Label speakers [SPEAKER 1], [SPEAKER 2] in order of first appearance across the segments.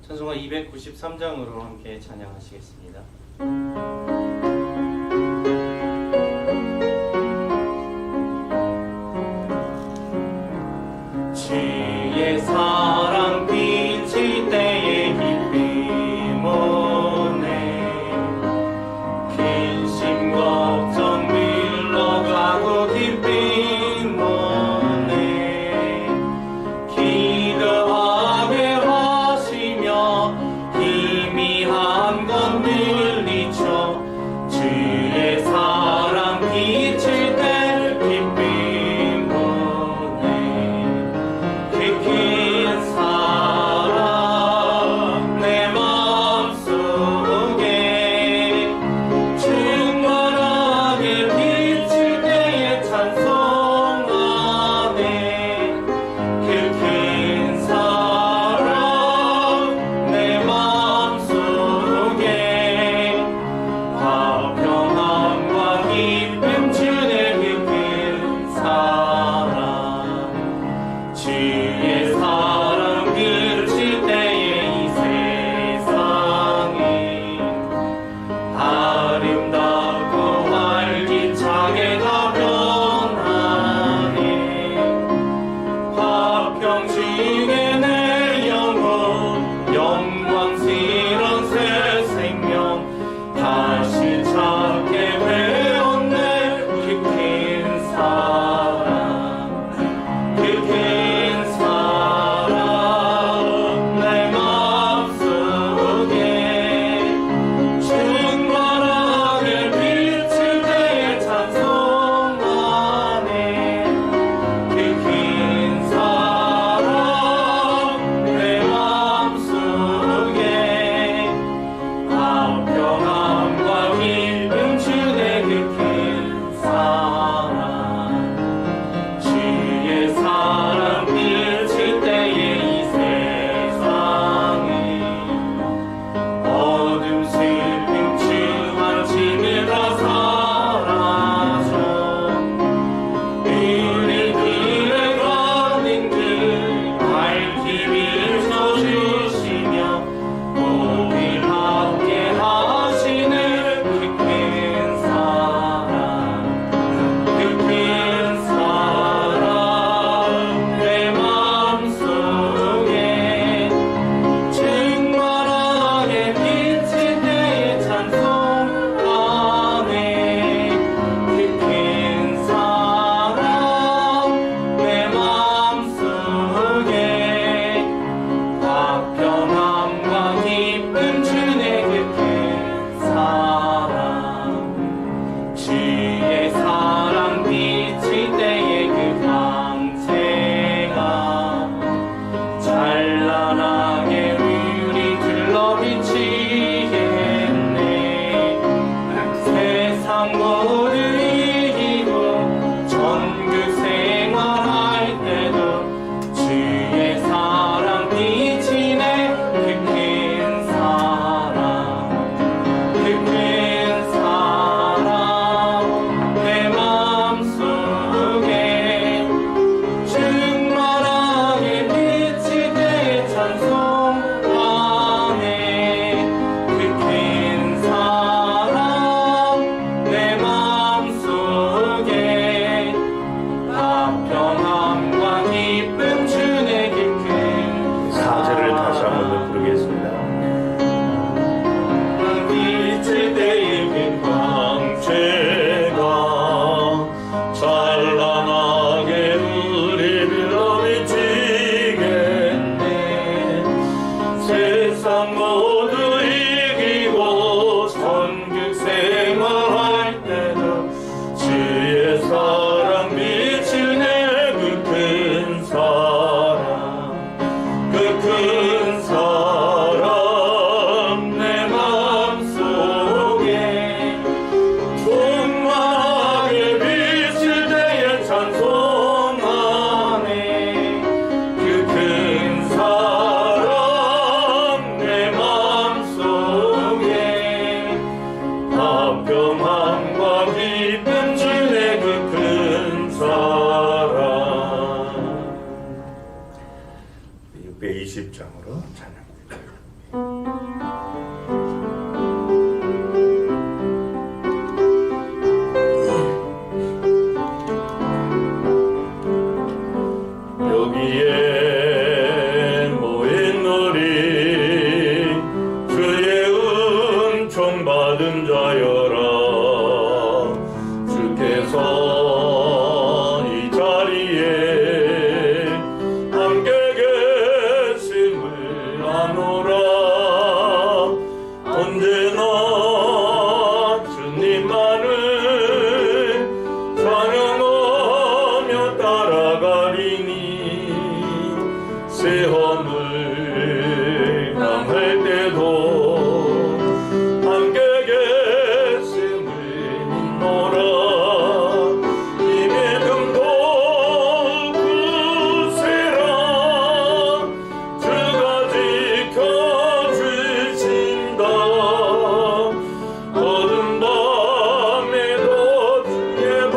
[SPEAKER 1] 찬송가 293장으로 함께 찬양하시겠습니다. 주의 사랑 비칠 때에 깊이 모네 근심 걱정 물러가고 깊이 모네 기도하게 하시며 희미한 건 물리쳐 받은 자여라. 주께서 이 자리에 함께 계심을 아노라. 언제나 주님만을 찬양하며 따라가리니 시험을 당할 때도 함께 계심을 믿노라. 이 믿음도 굳세라. 주가 지켜주신다. 어두운 밤에도 주의 발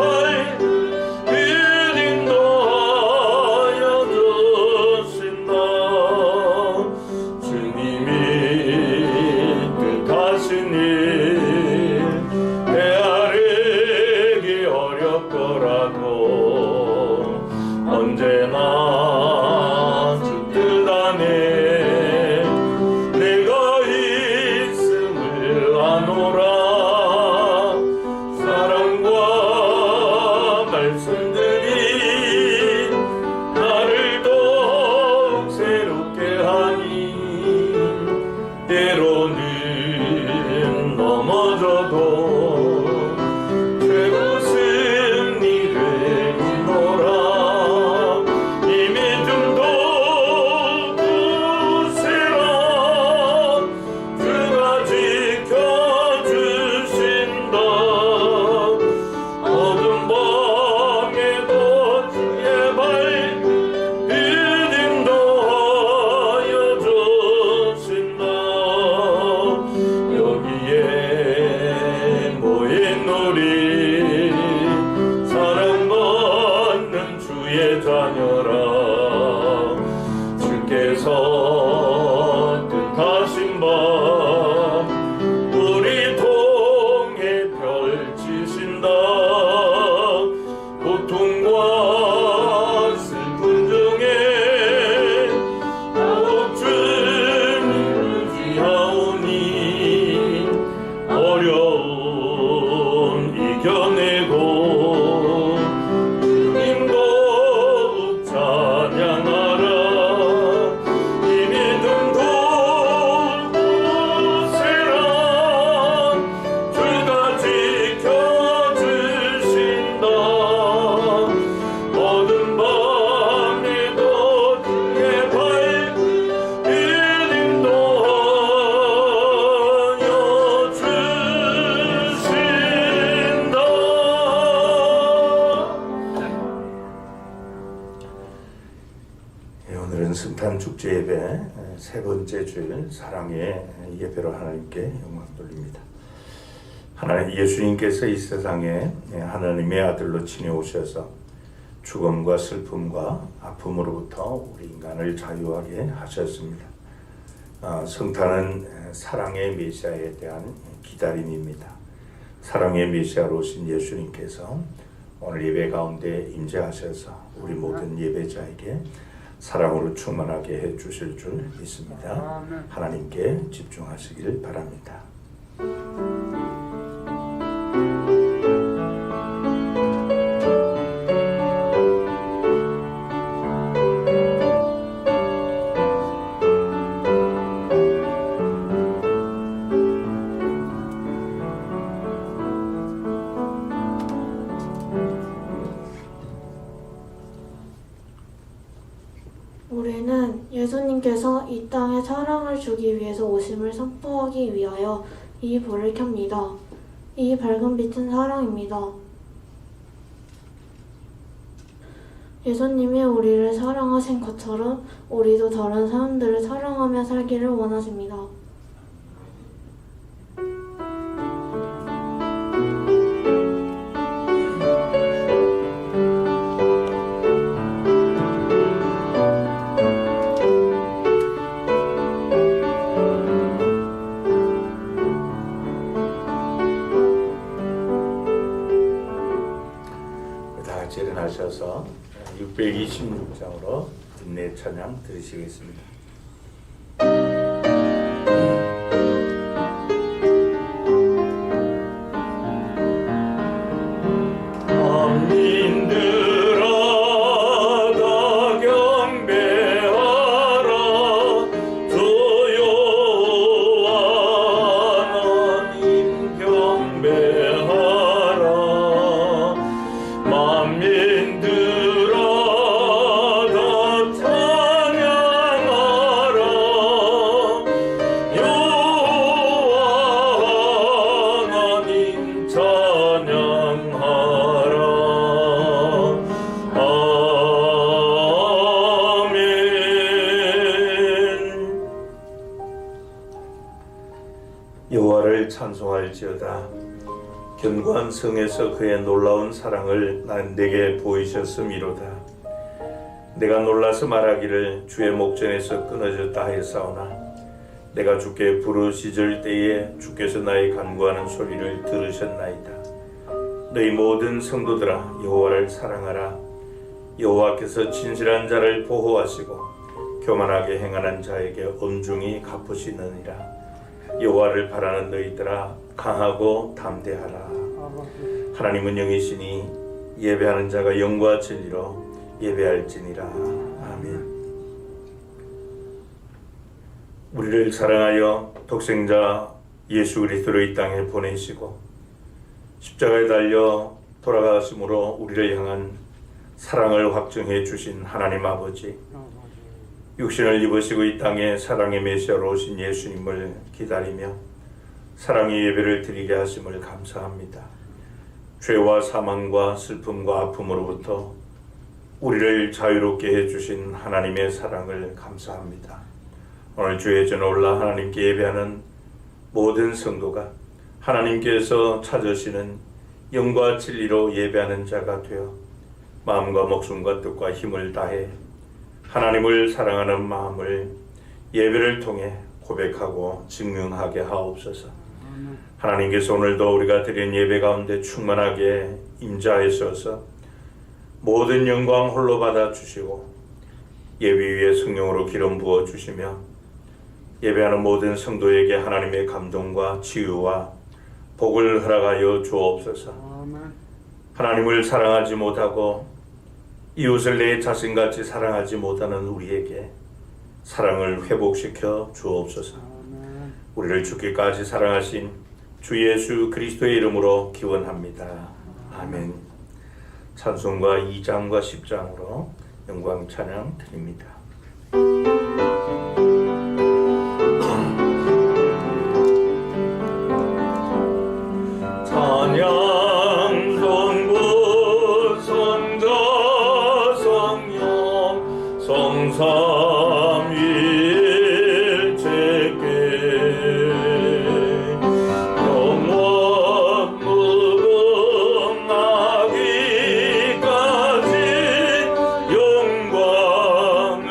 [SPEAKER 1] 인도하여 주신다. 주님이 뜻하신 일 헤아리기 어렵더라도 언제나 주 뜻 안에 내가 있음을 아노라. 사랑과 말씀들이 나를 더욱 새롭게 하니 때로는 넘어져도 최고 승리를 믿노라. 이 믿음도 굳세라. 주가 지켜주신다. 어두운 밤에도 주의 발 인도하여 주신다. 여기에 모인 우리 사랑받는 주의 자녀라. 주께서 뜻하신 밤 우리 통해 펼치신다. 고통과 슬픔 중에 꼭 주님 의지하오니 어려움 이겨내고 주님 더욱 찬양하라. 이 믿음도 굳세라. 주가 지켜주신다. 어두운 밤에도 주의 발 인도하여 주신다. 오늘은 성탄 축제 예배 세 번째 주일 사랑의 예배로 하나님께 영광 돌립니다. 하나님 예수님께서 이 세상에 하나님의 아들로 친히 오셔서 죽음과 슬픔과 아픔으로부터 우리 인간을 자유하게 하셨습니다. 성탄은 사랑의 메시아에 대한 기다림입니다. 사랑의 메시아로 오신 예수님께서 오늘 예배 가운데 임재하셔서 우리 모든 예배자에게 사랑으로 충만하게 해 주실 줄 믿습니다. 하나님께 집중하시길 바랍니다.
[SPEAKER 2] 우리는 예수님께서 이 땅에 사랑을 주기 위해서 오심을 선포하기 위하여 이 불을 켭니다. 이 밝은 빛은 사랑입니다. 예수님이 우리를 사랑하신 것처럼 우리도 다른 사람들을 사랑하며 살기를 원하십니다.
[SPEAKER 1] 일어나셔서 626장으로 인내 찬양 들으시겠습니다. 여호와를 찬송할지어다. 견고한 성에서 그의 놀라운 사랑을 내게 보이셨음이로다. 내가 놀라서 말하기를 주의 목전에서 끊어졌다 하였사오나 내가 주께 부르짖을 때에 주께서 나의 간구하는 소리를 들으셨나이다. 너희 모든 성도들아 여호와를 사랑하라. 여호와께서 진실한 자를 보호하시고 교만하게 행하는 자에게 엄중히 갚으시느니라. 여호와를 바라는 너희들아 강하고 담대하라. 하나님은 영이시니 예배하는 자가 영과 진리로 예배할지니라. 아멘. 우리를 사랑하여 독생자 예수 그리스도를 이 땅에 보내시고 십자가에 달려 돌아가심으로 우리를 향한 사랑을 확증해 주신 하나님 아버지, 육신을 입으시고 이 땅에 사랑의 메시아로 오신 예수님을 기다리며 사랑의 예배를 드리게 하심을 감사합니다. 죄와 사망과 슬픔과 아픔으로부터 우리를 자유롭게 해주신 하나님의 사랑을 감사합니다. 오늘 주의 전에 올라 하나님께 예배하는 모든 성도가 하나님께서 찾으시는 영과 진리로 예배하는 자가 되어 마음과 목숨과 뜻과 힘을 다해 하나님을 사랑하는 마음을 예배를 통해 고백하고 증명하게 하옵소서. 하나님께서 오늘도 우리가 드린 예배 가운데 충만하게 임자하셔서 모든 영광 홀로 받아 주시고 예배 위에 성령으로 기름 부어 주시며 예배하는 모든 성도에게 하나님의 감동과 치유와 복을 허락하여 주옵소서. 하나님을 사랑하지 못하고 이웃을 내 자신같이 사랑하지 못하는 우리에게 사랑을 회복시켜 주옵소서. 우리를 죽기까지 사랑하신 주 예수 그리스도의 이름으로 기원합니다. 아멘. 찬송가 2장과 10장으로 영광 찬양 드립니다. 찬양 성부 성자 성령 성삼위일체께 영원 무궁하기까지 영광을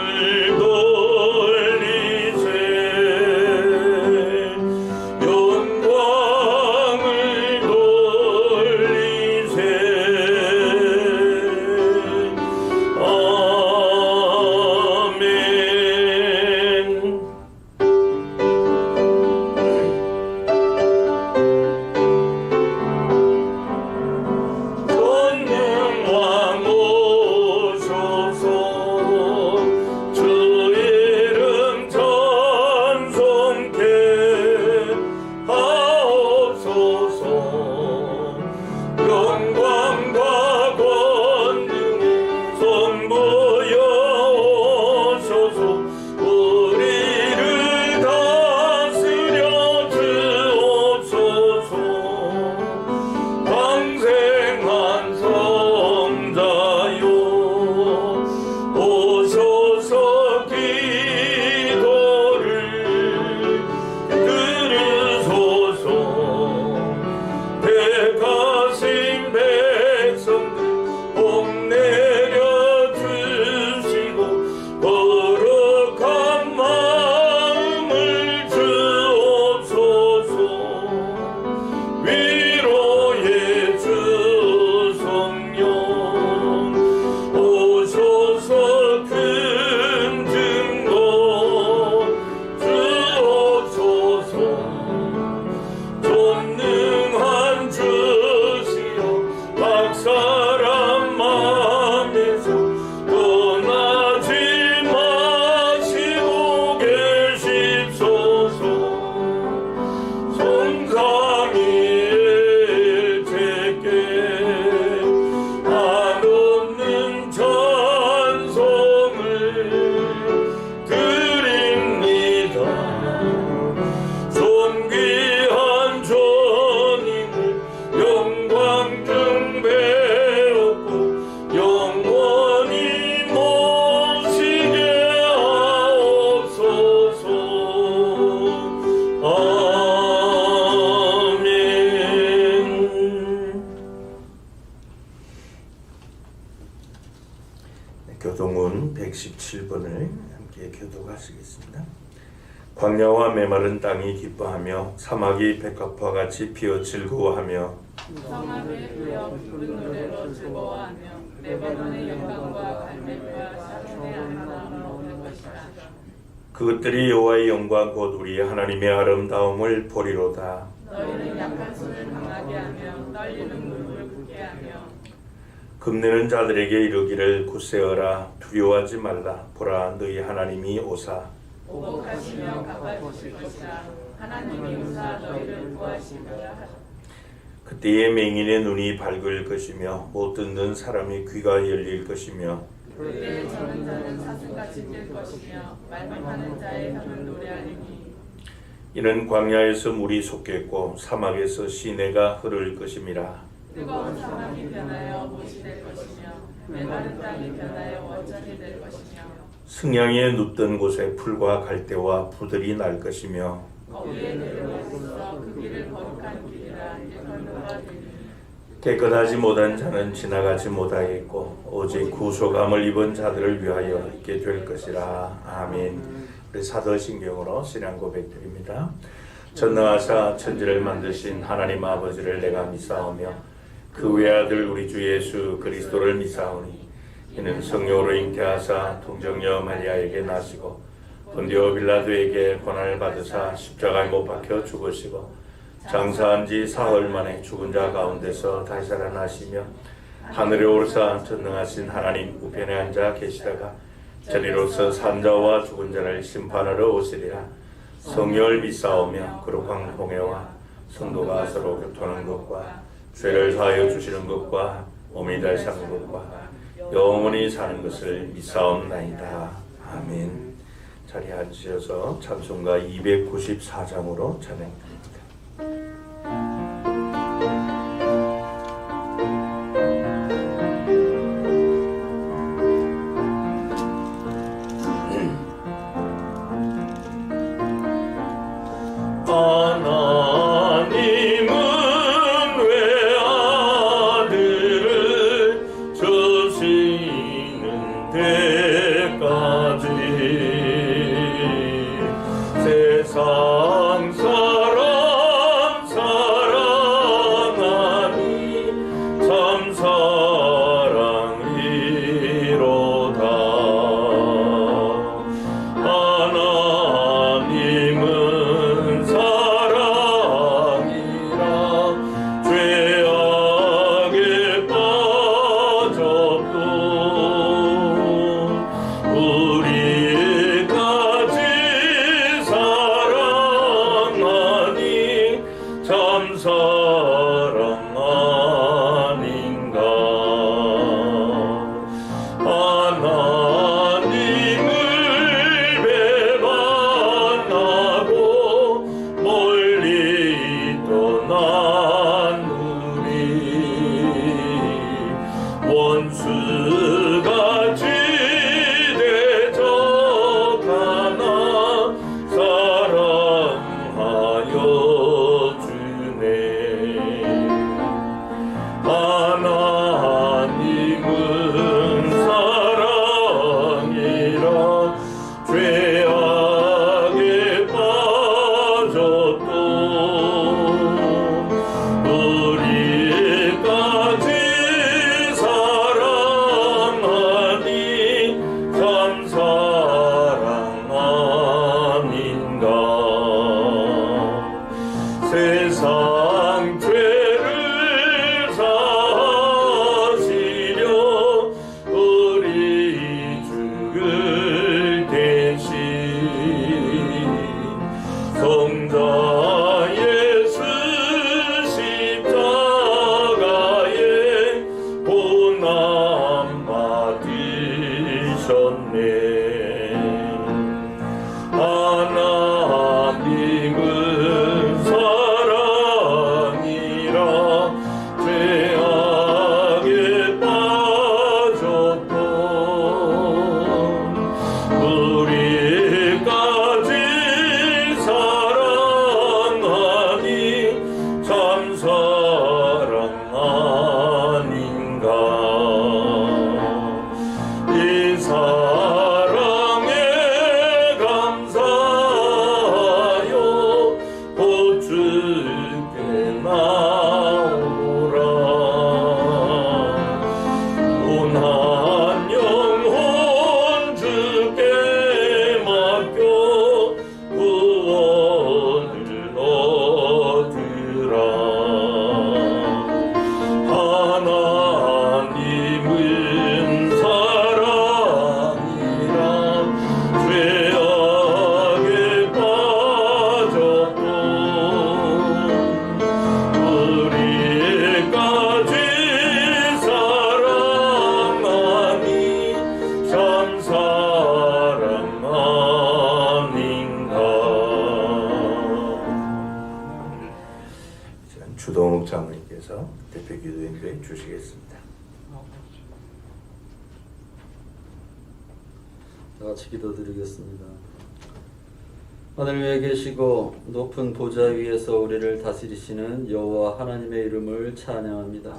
[SPEAKER 1] 117번을 함께 교독하시겠습니다. 광야와 메마른 땅이 기뻐하며 사막이 백합화 같이 피어 즐거워하며
[SPEAKER 3] 성함을 부여 부른 노래로 즐거워하며 레바논의 영광과 갈멜과 샤론의 아름다움을 얻을 것이라.
[SPEAKER 1] 그것들이 여호와의 영광 곧 우리 하나님의 아름다움을 보리로다.
[SPEAKER 3] 너희는 약한 손을 강하게 하며 떨리는 무릎을 굳게 하며
[SPEAKER 1] 금내는 자들에게 이르기를 굳세어라 두려워하지 말라 보라 너희 하나님이 오사
[SPEAKER 3] 보복하시며 갚아주실 것이라. 하나님이 오사 너희를 구하시리라.
[SPEAKER 1] 그때에 맹인의 눈이 밝을 것이며 못 듣는 사람의 귀가 열릴 것이며
[SPEAKER 3] 그때 저는 자는 사슴같이 뛸 것이며 말씀하는 자의 혀는 노래하리니
[SPEAKER 1] 이는 광야에서 물이 솟겠고 사막에서 시내가 흐를 것임이라.
[SPEAKER 3] 뜨거운 사막이 변하여 못이 될 것이며 메마른 땅이 변하여 원천이 될 것이며
[SPEAKER 1] 승향에 눕던 곳에 풀과 갈대와 부들이 날 것이며
[SPEAKER 3] 거기에 내려와서 그 길을 거룩한 길이라 일컬노라 되니
[SPEAKER 1] 깨끗하지 못한 자는 지나가지 못하겠고 오직 구속함을 입은 자들을 위하여 있게 될 것이라. 아멘. 우리 사도신경으로 신앙 고백드립니다. 전능하사 천지를 만드신 하나님 아버지를 내가 믿사오며 그 외아들 우리 주 예수 그리스도를 믿사오니 이는 성령으로 잉태하사 동정녀 마리아에게 나시고 본디오 빌라도에게 고난을 받으사 십자가에 못 박혀 죽으시고 장사한 지 사흘 만에 죽은 자 가운데서 다시 살아나시며 하늘에 오르사 전능하신 하나님 우편에 앉아 계시다가 저리로서 산자와 죽은 자를 심판하러 오시리라. 성령을 믿사오며 거룩한 공회와 성도가 서로 교통하는 것과 죄를 사하여 주시는 것과 몸이 잘 사는 것과 영원히 사는 것을 믿사옵나이다. 아멘. 자리에 앉으셔서 찬송가 294장으로 찬양드립니다. 하나님은 외아들을 주시는 때까지 세상 사람 사랑하니 참 사랑이로다. 하나님은 사랑이라 죄악에 빠졌고 우리까지 사랑하니 참 사랑 아닌가. 하나님을 배반하고 멀리 떠난 우리 원수같이 대적하나 사랑하여 주네. 하나님은 사랑이라 죄악에 빠졌도 우리까지 사랑하니 참 사랑 아닌가. 세상 죄를 사시려 우리 죽을 대신 성자 예수 십자가에 고난 받으셨네. 하나님은 사랑이라 죄악에 빠졌고 우리까지 사랑하니 참 사랑 아닌가. 이 사랑 나오라. 온한 영혼 주께 맡겨 구원을 얻으라. 하나님은 사랑이라 죄악에 빠졌고 우리까지 사랑하니 참 사랑 아닌가. 주동욱 장로님께서 대표 기도인도해 주시겠습니다.
[SPEAKER 4] 다 같이 기도드리겠습니다. 하늘 위에 계시고 높은 보좌 위에서 우리를 다스리시는 여호와 하나님의 이름을 찬양합니다.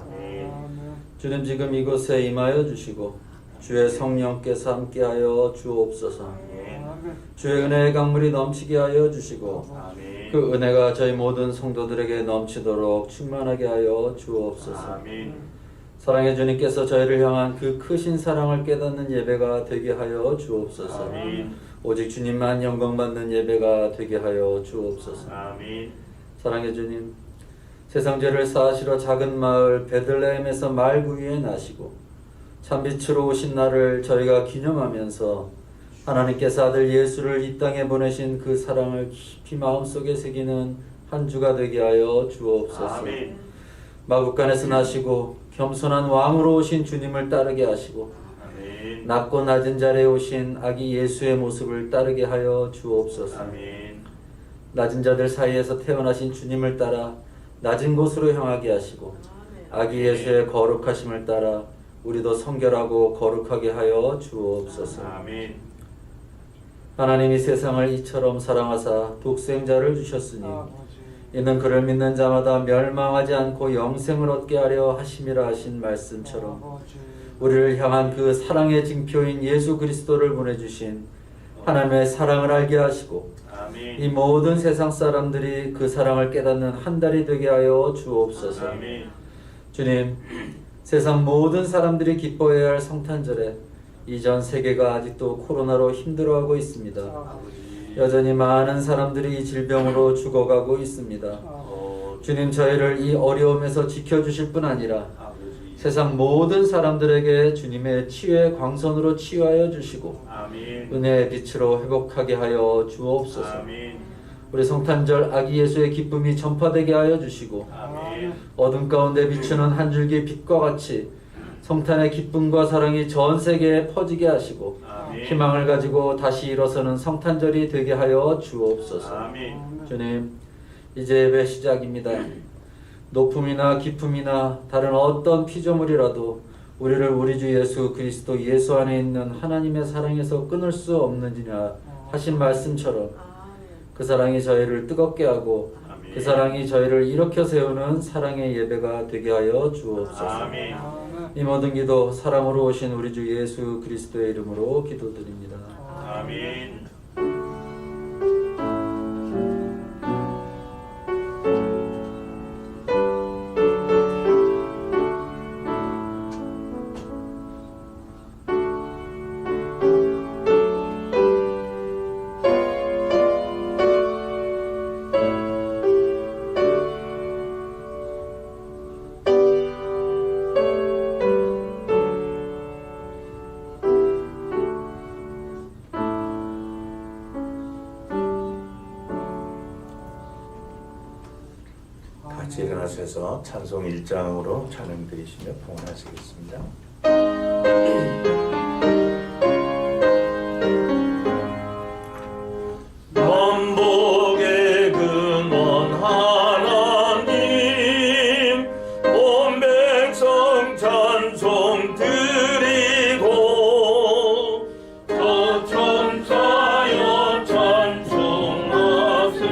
[SPEAKER 4] 주님 지금 이곳에 임하여 주시고 주의 성령께서 함께하여 주옵소서. 주의 은혜의 강물이 넘치게 하여 주시고 그 은혜가 저희 모든 성도들에게 넘치도록 충만하게 하여 주옵소서. 사랑의 주님께서 저희를 향한 그 크신 사랑을 깨닫는 예배가 되게 하여 주옵소서. 오직 주님만 영광받는 예배가 되게 하여 주옵소서. 사랑의 주님, 세상 죄를 사하시러 작은 마을 베들레헴에서 말구유에 나시고 참빛으로 오신 날을 저희가 기념하면서 하나님께서 아들 예수를 이 땅에 보내신 그 사랑을 깊이 마음속에 새기는 한 주가 되게 하여 주옵소서. 마국간에서 나시고 겸손한 왕으로 오신 주님을 따르게 하시고 낮고 낮은 자리에 오신 아기 예수의 모습을 따르게 하여 주옵소서. 낮은 자들 사이에서 태어나신 주님을 따라 낮은 곳으로 향하게 하시고 아기 예수의 거룩하심을 따라 우리도 성결하고 거룩하게 하여 주옵소서. 하나님이 세상을 이처럼 사랑하사 독생자를 주셨으니 이는 그를 믿는 자마다 멸망하지 않고 영생을 얻게 하려 하심이라 하신 말씀처럼 우리를 향한 그 사랑의 징표인 예수 그리스도를 보내주신 하나님의 사랑을 알게 하시고 이 모든 세상 사람들이 그 사랑을 깨닫는 한 달이 되게 하여 주옵소서. 주님, 세상 모든 사람들이 기뻐해야 할 성탄절에 이전 세계가 아직도 코로나로 힘들어하고 있습니다. 여전히 많은 사람들이 이 질병으로 죽어가고 있습니다. 주님, 저희를 이 어려움에서 지켜주실 뿐 아니라 세상 모든 사람들에게 주님의 치유의 광선으로 치유하여 주시고 은혜의 빛으로 회복하게 하여 주옵소서. 우리 성탄절 아기 예수의 기쁨이 전파되게 하여 주시고 어둠 가운데 비추는 한 줄기 빛과 같이 성탄의 기쁨과 사랑이 전 세계에 퍼지게 하시고 희망을 가지고 다시 일어서는 성탄절이 되게 하여 주옵소서. 주님, 이제 예배 시작입니다. 높음이나 기쁨이나 다른 어떤 피조물이라도 우리를 우리 주 예수 그리스도 예수 안에 있는 하나님의 사랑에서 끊을 수 없느니라 하신 말씀처럼 그 사랑이 저희를 뜨겁게 하고 그 사랑이 저희를 일으켜 세우는 사랑의 예배가 되게 하여 주옵소서. 이 모든 기도 사랑으로 오신 우리 주 예수 그리스도의 이름으로 기도드립니다.
[SPEAKER 1] 아멘. 같이 일어나셔서 찬송 1장으로 찬양 드리시며 봉헌하시겠습니다. 만복의 근원 하나님 온 백성 찬송 드리고 저천사여 찬송하세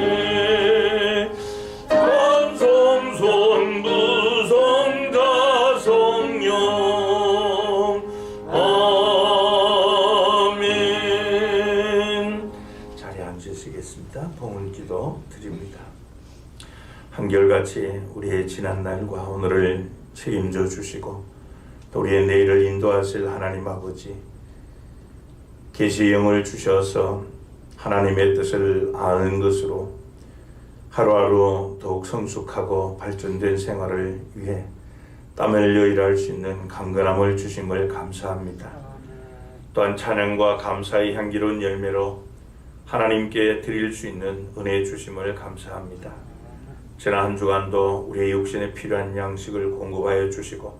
[SPEAKER 1] 찬송손 부성자 성령 같이 우리의 지난날과 오늘을 책임져 주시고 또 우리의 내일을 인도하실 하나님 아버지, 계시의 영을 주셔서 하나님의 뜻을 아는 것으로 하루하루 더욱 성숙하고 발전된 생활을 위해 땀을 흘려 일할 수 있는 강건함을 주신 걸 감사합니다. 또한 찬양과 감사의 향기로운 열매로 하나님께 드릴 수 있는 은혜 주심을 감사합니다. 지난 한 주간도 우리의 육신에 필요한 양식을 공급하여 주시고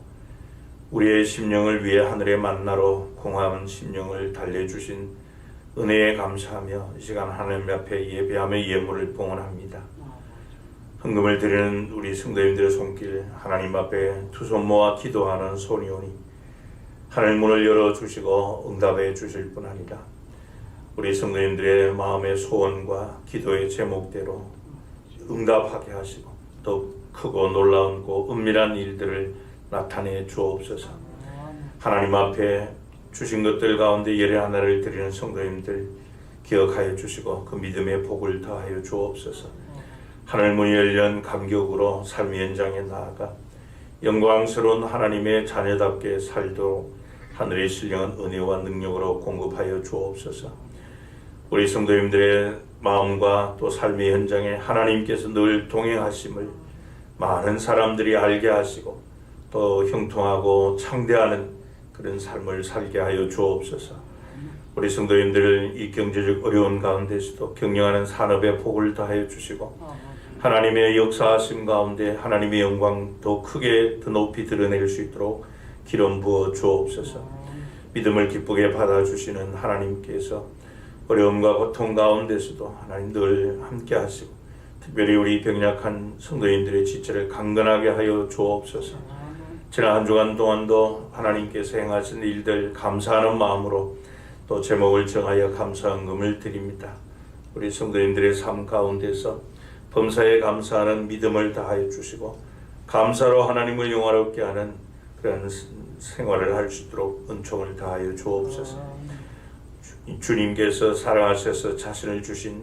[SPEAKER 1] 우리의 심령을 위해 하늘의 만나로 공허한 심령을 달래주신 은혜에 감사하며 이 시간 하나님 앞에 예배하며 예물을 봉헌합니다. 헌금을 드리는 우리 성도님들의 손길 하나님 앞에 두 손 모아 기도하는 손이 오니 하늘 문을 열어주시고 응답해 주실 뿐 아니라 우리 성도님들의 마음의 소원과 기도의 제목대로 응답하게 하시고 또 크고 놀라운 은밀한 일들을 나타내 주옵소서. 하나님 앞에 주신 것들 가운데 예례 하나를 드리는 성도님들 기억하여 주시고 그 믿음의 복을 더하여 주옵소서. 하늘 문이 열린 감격으로 삶의 현장에 나아가 영광스러운 하나님의 자녀답게 살도록 하늘의 신령한 은혜와 능력으로 공급하여 주옵소서. 우리 성도님들의 마음과 또 삶의 현장에 하나님께서 늘 동행하심을 많은 사람들이 알게 하시고 또 형통하고 창대하는 그런 삶을 살게 하여 주옵소서. 우리 성도님들을 이 경제적 어려운 가운데서도 경영하는 산업의 복을 더하여 주시고 하나님의 역사하심 가운데 하나님의 영광 더 크게 더 높이 드러낼 수 있도록 기름 부어 주옵소서. 믿음을 기쁘게 받아주시는 하나님께서 어려움과 고통 가운데서도 하나님 늘 함께 하시고 특별히 우리 병약한 성도님들의 지체를 강건하게 하여 주옵소서. 지난 한 주간 동안도 하나님께서 행하신 일들 감사하는 마음으로 또 제목을 정하여 감사헌금을 드립니다. 우리 성도님들의 삶 가운데서 범사에 감사하는 믿음을 다하여 주시고 감사로 하나님을 영화롭게 하는 그런 생활을 할 수 있도록 은총을 다하여 주옵소서. 주님께서 사랑하셔서 자신을 주신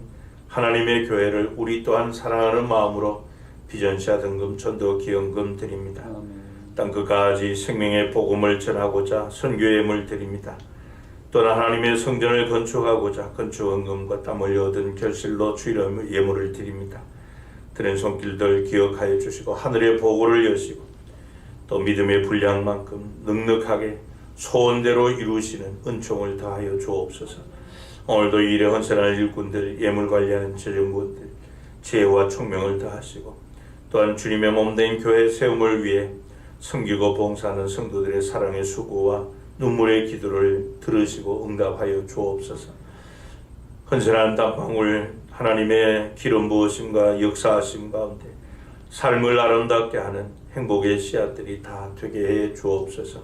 [SPEAKER 1] 하나님의 교회를 우리 또한 사랑하는 마음으로 비전시아 등금 전도 기원금 드립니다. 땅 끝까지 생명의 복음을 전하고자 선교의 예물 드립니다. 또한 하나님의 성전을 건축하고자 건축헌금과 땀 흘려 얻은 결실로 주일 예물을 드립니다. 드린 손길들 기억하여 주시고 하늘의 보고를 여시고 또 믿음의 분량만큼 넉넉하게 소원대로 이루시는 은총을 다하여 주옵소서. 오늘도 이 일에 헌신할 일꾼들, 예물 관리하는 재정군들 지혜와 총명을 다하시고 또한 주님의 몸된 교회 세움을 위해 섬기고 봉사하는 성도들의 사랑의 수고와 눈물의 기도를 들으시고 응답하여 주옵소서. 헌신한 땀방울 하나님의 기름 부으심과 역사하심 가운데 삶을 아름답게 하는 행복의 씨앗들이 다 되게 해 주옵소서.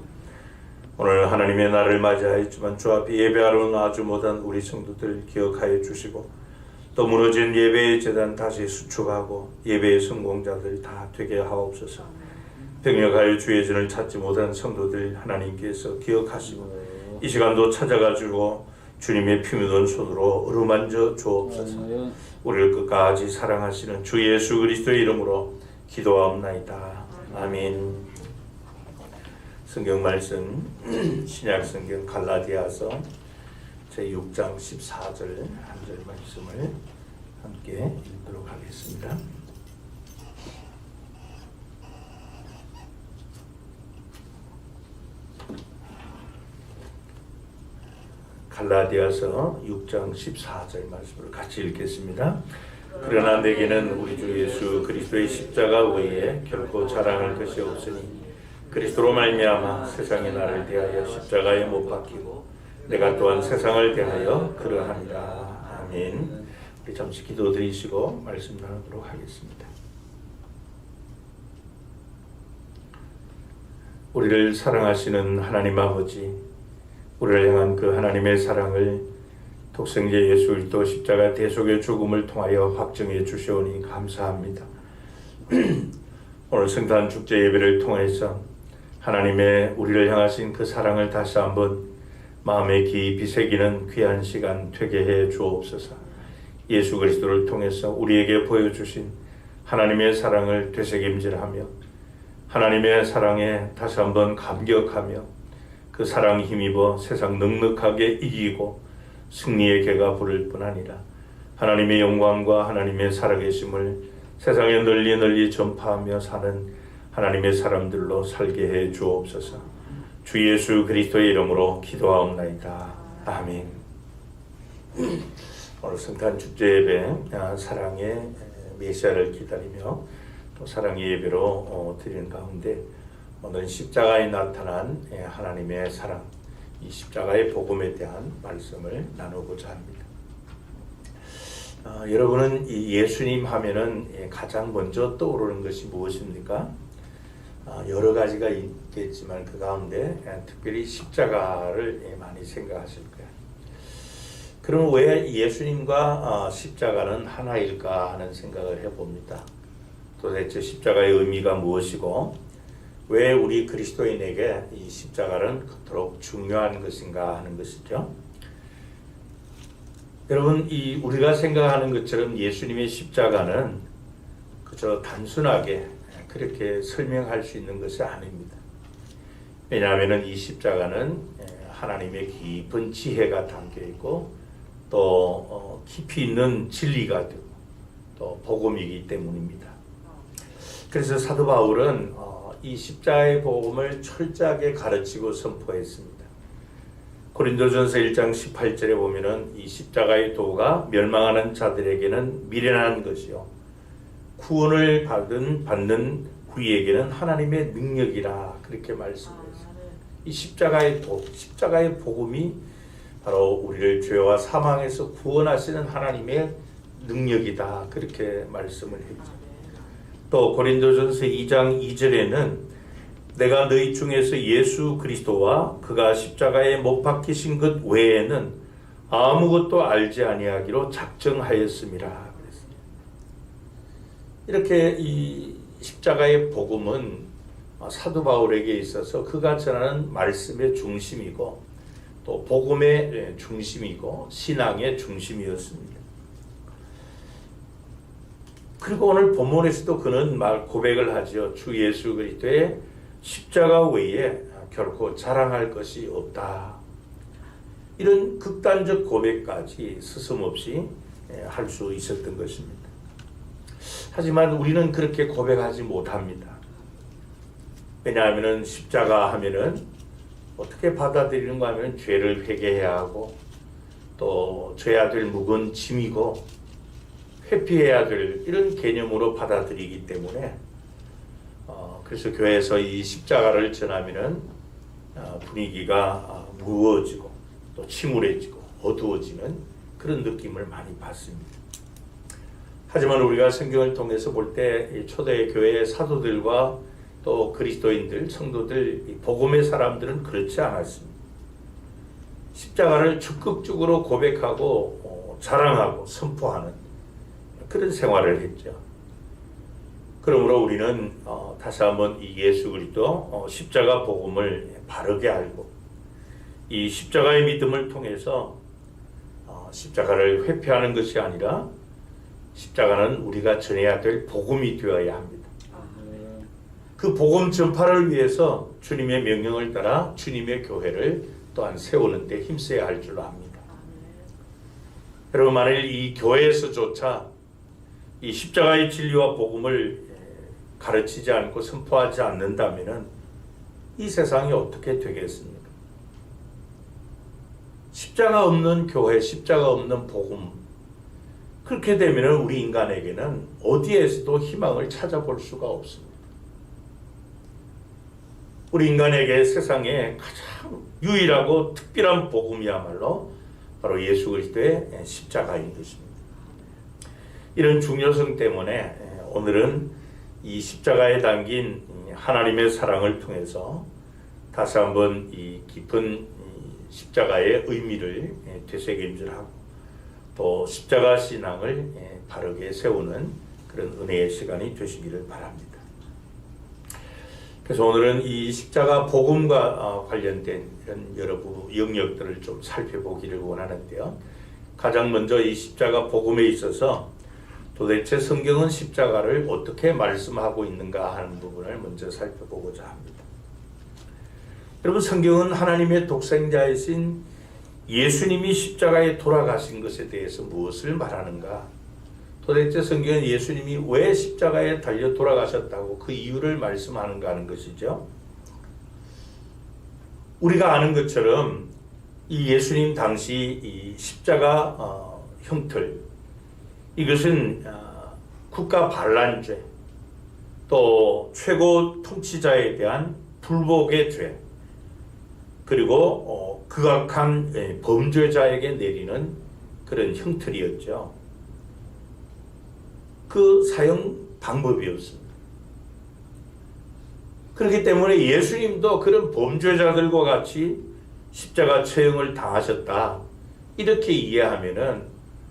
[SPEAKER 1] 오늘 하나님의 날을 맞이하였지만 주 앞에 예배하러 나지 못한 우리 성도들 기억하여 주시고 또 무너진 예배의 재단 다시 수축하고 예배의 성공자들 다 되게 하옵소서. 병력하여 주의 전을 찾지 못한 성도들 하나님께서 기억하시고 이 시간도 찾아가지고 주님의 피 묻은 손으로 어루만져 주옵소서. 우리를 끝까지 사랑하시는 주 예수 그리스도의 이름으로 기도하옵나이다. 아멘. 성경 말씀 신약 성경 갈라디아서 제6장 14절 한 절 말씀을 함께 읽도록 하겠습니다. 갈라디아서 6장 14절 말씀을 같이 읽겠습니다. 그러나 내게는 우리 주 예수 그리스도의 십자가 외에 결코 자랑할 것이 없으니 그리스도로 말미암아 세상이 나를 대하여 십자가에 못 박히고 내가 또한 세상을 대하여 그러하니라. 아멘. 우리 잠시 기도드리시고 말씀 나누도록 하겠습니다. 우리를 사랑하시는 하나님 아버지, 우리를 향한 그 하나님의 사랑을 독생자 예수 그리스도 십자가 대속의 죽음을 통하여 확증해 주시오니 감사합니다. 오늘 성탄 축제 예배를 통해서 하나님의 우리를 향하신 그 사랑을 다시 한번 마음에 깊이 새기는 귀한 시간 되게 해 주옵소서. 예수 그리스도를 통해서 우리에게 보여주신 하나님의 사랑을 되새김질하며 하나님의 사랑에 다시 한번 감격하며 그 사랑 힘입어 세상 넉넉하게 이기고 승리의 개가 부를 뿐 아니라 하나님의 영광과 하나님의 살아계심을 세상에 널리 널리 전파하며 사는 하나님의 사람들로 살게 해 주옵소서. 주 예수 그리스도의 이름으로 기도하옵나이다. 아멘. 오늘 성탄 축제 예배 사랑의 메시아를 기다리며 또 사랑의 예배로 드리는 가운데 오늘 십자가에 나타난 하나님의 사랑, 이 십자가의 복음에 대한 말씀을 나누고자 합니다. 여러분은 이 예수님 하면은 가장 먼저 떠오르는 것이 무엇입니까? 여러 가지가 있겠지만 그 가운데 특별히 십자가를 많이 생각하실 거예요. 그럼 왜 예수님과 십자가는 하나일까 하는 생각을 해봅니다. 도대체 십자가의 의미가 무엇이고 왜 우리 그리스도인에게 이 십자가는 그토록 중요한 것인가 하는 것이죠. 여러분, 우리가 생각하는 것처럼 예수님의 십자가는 그저 단순하게 그렇게 설명할 수 있는 것이 아닙니다. 왜냐하면 이 십자가는 하나님의 깊은 지혜가 담겨 있고 또 깊이 있는 진리가 되고 또 복음이기 때문입니다. 그래서 사도 바울은 이 십자가의 복음을 철저하게 가르치고 선포했습니다. 고린도전서 1장 18절에 보면은 이 십자가의 도가 멸망하는 자들에게는 미련한 것이요 구원을 받는 우리에게는 하나님의 능력이라 그렇게 말씀했습니다. 이 십자가의 도, 십자가의 복음이 바로 우리를 죄와 사망에서 구원하시는 하나님의 능력이다 그렇게 말씀을 했죠. 또 고린도전서 2장 2절에는 내가 너희 중에서 예수 그리스도와 그가 십자가에 못 박히신 것 외에는 아무것도 알지 아니하기로 작정하였음이라 그랬습니다. 이렇게 이 십자가의 복음은 사도 바울에게 있어서 그가 전하는 말씀의 중심이고 또 복음의 중심이고 신앙의 중심이었습니다. 그리고 오늘 본문에서도 그는 고백을 하죠. 주 예수 그리스도의 십자가 외에 결코 자랑할 것이 없다. 이런 극단적 고백까지 스스럼없이 할 수 있었던 것입니다. 하지만 우리는 그렇게 고백하지 못합니다. 왜냐하면 십자가 하면은 어떻게 받아들이는가 하면 죄를 회개해야 하고 또 져야 될 무거운 짐이고 회피해야 될 이런 개념으로 받아들이기 때문에 그래서 교회에서 이 십자가를 전하면은 분위기가 무거워지고 또 침울해지고 어두워지는 그런 느낌을 많이 받습니다. 하지만 우리가 성경을 통해서 볼 때 초대 교회의 사도들과 또 그리스도인들, 성도들, 복음의 사람들은 그렇지 않았습니다. 십자가를 적극적으로 고백하고 자랑하고 선포하는 그런 생활을 했죠. 그러므로 우리는 다시 한번 이 예수 그리스도 십자가 복음을 바르게 알고 이 십자가의 믿음을 통해서 십자가를 회피하는 것이 아니라 십자가는 우리가 전해야 될 복음이 되어야 합니다. 그 복음 전파를 위해서 주님의 명령을 따라 주님의 교회를 또한 세우는 데 힘써야 할 줄로 압니다. 여러분, 만일 이 교회에서조차 이 십자가의 진리와 복음을 가르치지 않고 선포하지 않는다면 이 세상이 어떻게 되겠습니까? 십자가 없는 교회, 십자가 없는 복음, 그렇게 되면 우리 인간에게는 어디에서도 희망을 찾아볼 수가 없습니다. 우리 인간에게 세상에 가장 유일하고 특별한 복음이야말로 바로 예수 그리스도의 십자가인 것입니다. 이런 중요성 때문에 오늘은 이 십자가에 담긴 하나님의 사랑을 통해서 다시 한번 이 깊은 십자가의 의미를 되새김질하고 또 십자가 신앙을 바르게 세우는 그런 은혜의 시간이 되시기를 바랍니다. 그래서 오늘은 이 십자가 복음과 관련된 이런 여러 영역들을 좀 살펴보기를 원하는데요. 가장 먼저 이 십자가 복음에 있어서 도대체 성경은 십자가를 어떻게 말씀하고 있는가 하는 부분을 먼저 살펴보고자 합니다. 여러분, 성경은 하나님의 독생자이신 예수님이 십자가에 돌아가신 것에 대해서 무엇을 말하는가? 도대체 성경은 예수님이 왜 십자가에 달려 돌아가셨다고 그 이유를 말씀하는가 하는 것이죠. 우리가 아는 것처럼 이 예수님 당시 이 십자가 형틀, 이것은 국가 반란죄, 또 최고 통치자에 대한 불복의 죄, 그리고 극악한 범죄자에게 내리는 그런 형틀이었죠. 그 사형 방법이었습니다. 그렇기 때문에 예수님도 그런 범죄자들과 같이 십자가 처형을 당하셨다, 이렇게 이해하면은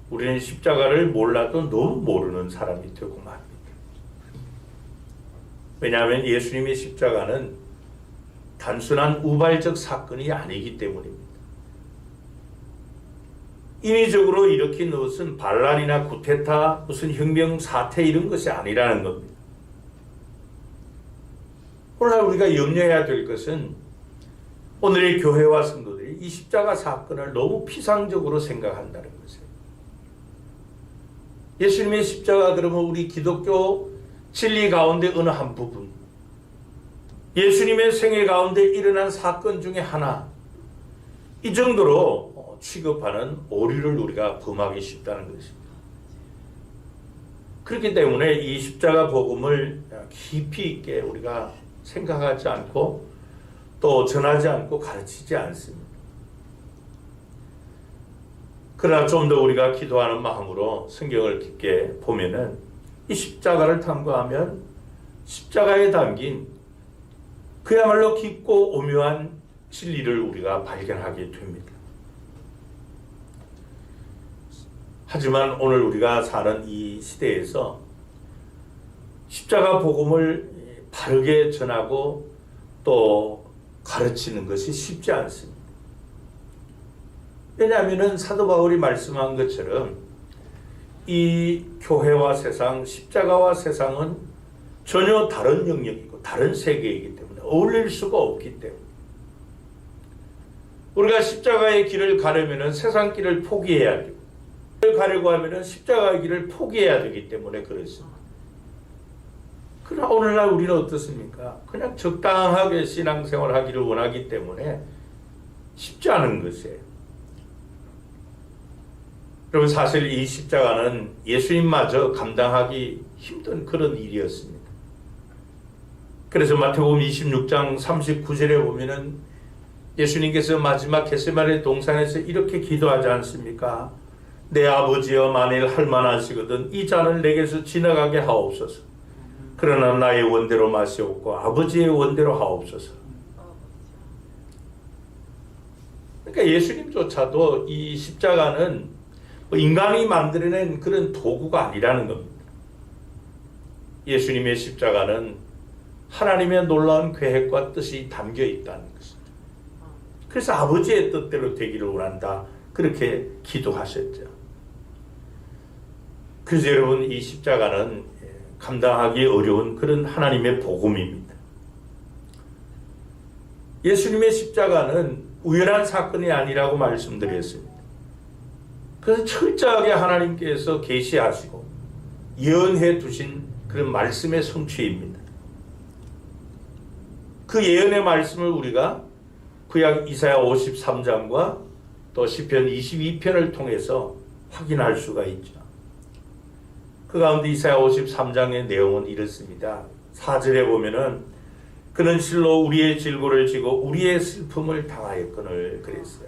[SPEAKER 1] 우리는 십자가를 몰라도 너무 모르는 사람이 되고 맙니다. 왜냐하면 예수님의 십자가는 단순한 우발적 사건이 아니기 때문입니다. 인위적으로 일으킨 것은 반란이나 쿠데타, 무슨 혁명 사태 이런 것이 아니라는 겁니다. 오늘날 우리가 염려해야 될 것은 오늘의 교회와 성도들이 이 십자가 사건을 너무 피상적으로 생각한다는 것이에요. 예수님의 십자가 그러면 우리 기독교 진리 가운데 어느 한 부분, 예수님의 생애 가운데 일어난 사건 중에 하나, 이 정도로 취급하는 오류를 우리가 범하기 쉽다는 것입니다. 그렇기 때문에 이 십자가 복음을 깊이 있게 우리가 생각하지 않고 또 전하지 않고 가르치지 않습니다. 그러나 좀 더 우리가 기도하는 마음으로 성경을 깊게 보면은 이 십자가를 탐구하면 십자가에 담긴 그야말로 깊고 오묘한 진리를 우리가 발견하게 됩니다. 하지만 오늘 우리가 사는 이 시대에서 십자가 복음을 바르게 전하고 또 가르치는 것이 쉽지 않습니다. 왜냐하면 사도 바울이 말씀한 것처럼 이 교회와 세상, 십자가와 세상은 전혀 다른 영역이고 다른 세계이기 때문에 어울릴 수가 없기 때문에 우리가 십자가의 길을 가려면 세상 길을 포기해야 되고, 길을 가려고 하면 십자가의 길을 포기해야 되기 때문에 그렇습니다. 그러나 오늘날 우리는 어떻습니까? 그냥 적당하게 신앙생활 하기를 원하기 때문에 쉽지 않은 것이에요. 여러분, 사실 이 십자가는 예수님마저 감당하기 힘든 그런 일이었습니다. 그래서 마태복음 26장 39절에 보면은 예수님께서 마지막 겟세마네 동산에서 이렇게 기도하지 않습니까? 내 아버지여, 만일 할 만하시거든 이 잔을 내게서 지나가게 하옵소서. 그러나 나의 원대로 마시옵고 아버지의 원대로 하옵소서. 그러니까 예수님조차도 이 십자가는 인간이 만들어낸 그런 도구가 아니라는 겁니다. 예수님의 십자가는 하나님의 놀라운 계획과 뜻이 담겨 있다는 것입니다. 그래서 아버지의 뜻대로 되기를 원한다, 그렇게 기도하셨죠. 그래서 여러분, 이 십자가는 감당하기 어려운 그런 하나님의 복음입니다. 예수님의 십자가는 우연한 사건이 아니라고 말씀드렸습니다. 그래서 철저하게 하나님께서 계시하시고 예언해 두신 그런 말씀의 성취입니다. 그 예언의 말씀을 우리가 구약 이사야 53장과 또 시편 22편을 통해서 확인할 수가 있죠. 그 가운데 이사야 53장의 내용은 이렇습니다. 4절에 보면은 그는 실로 우리의 질고를 지고 우리의 슬픔을 당하였거늘 그랬어요.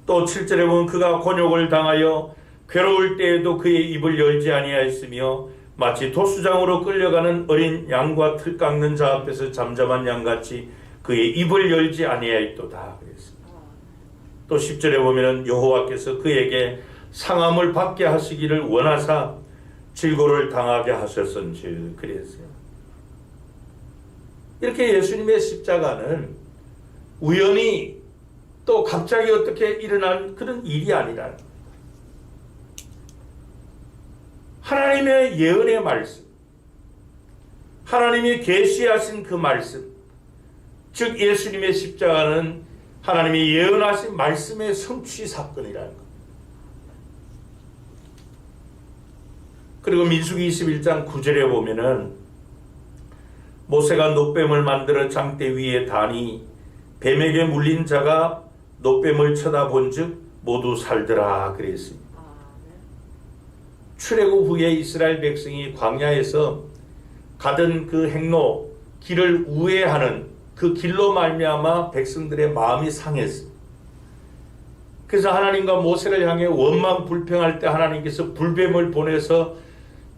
[SPEAKER 1] 또 7절에 보면 그가 곤욕을 당하여 괴로울 때에도 그의 입을 열지 아니하였으며 마치 도수장으로 끌려가는 어린 양과 틀 깎는 자 앞에서 잠잠한 양같이 그의 입을 열지 아니하였도다 그랬습니다. 또 10절에 보면 여호와께서 그에게 상함을 받게 하시기를 원하사 질고를 당하게 하셨은즉 그랬어요. 이렇게 예수님의 십자가는 우연히 또 갑자기 어떻게 일어난 그런 일이 아니라 하나님의 예언의 말씀, 하나님이 계시하신 그 말씀, 즉 예수님의 십자가는 하나님이 예언하신 말씀의 성취 사건이라는 것. 그리고 민수기 21장 9절에 보면은 모세가 놋뱀을 만들어 장대 위에 다니 뱀에게 물린 자가 놋뱀을 쳐다본즉 모두 살더라 그랬습니다. 출애굽 후에 이스라엘 백성이 광야에서 가던 그 행로 길을 우회하는 그 길로 말미암아 백성들의 마음이 상했습니다. 그래서 하나님과 모세를 향해 원망 불평할 때 하나님께서 불뱀을 보내서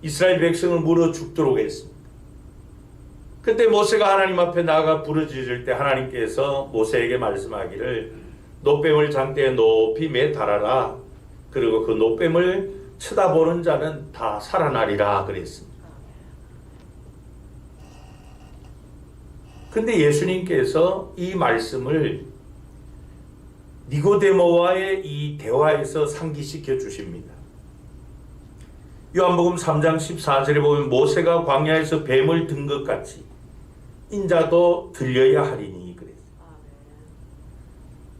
[SPEAKER 1] 이스라엘 백성을 물어 죽도록 했습니다. 그때 모세가 하나님 앞에 나아가 부르짖을 때 하나님께서 모세에게 말씀하기를 놋뱀을 장대에 높이 매달아라. 그리고 그 놋뱀을 쳐다보는 자는 다 살아나리라 그랬습니다. 근데 예수님께서 이 말씀을 니고데모와의 이 대화에서 상기시켜 주십니다. 요한복음 3장 14절에 보면 모세가 광야에서 뱀을 든 것 같이 인자도 들려야 하리니 그랬어요.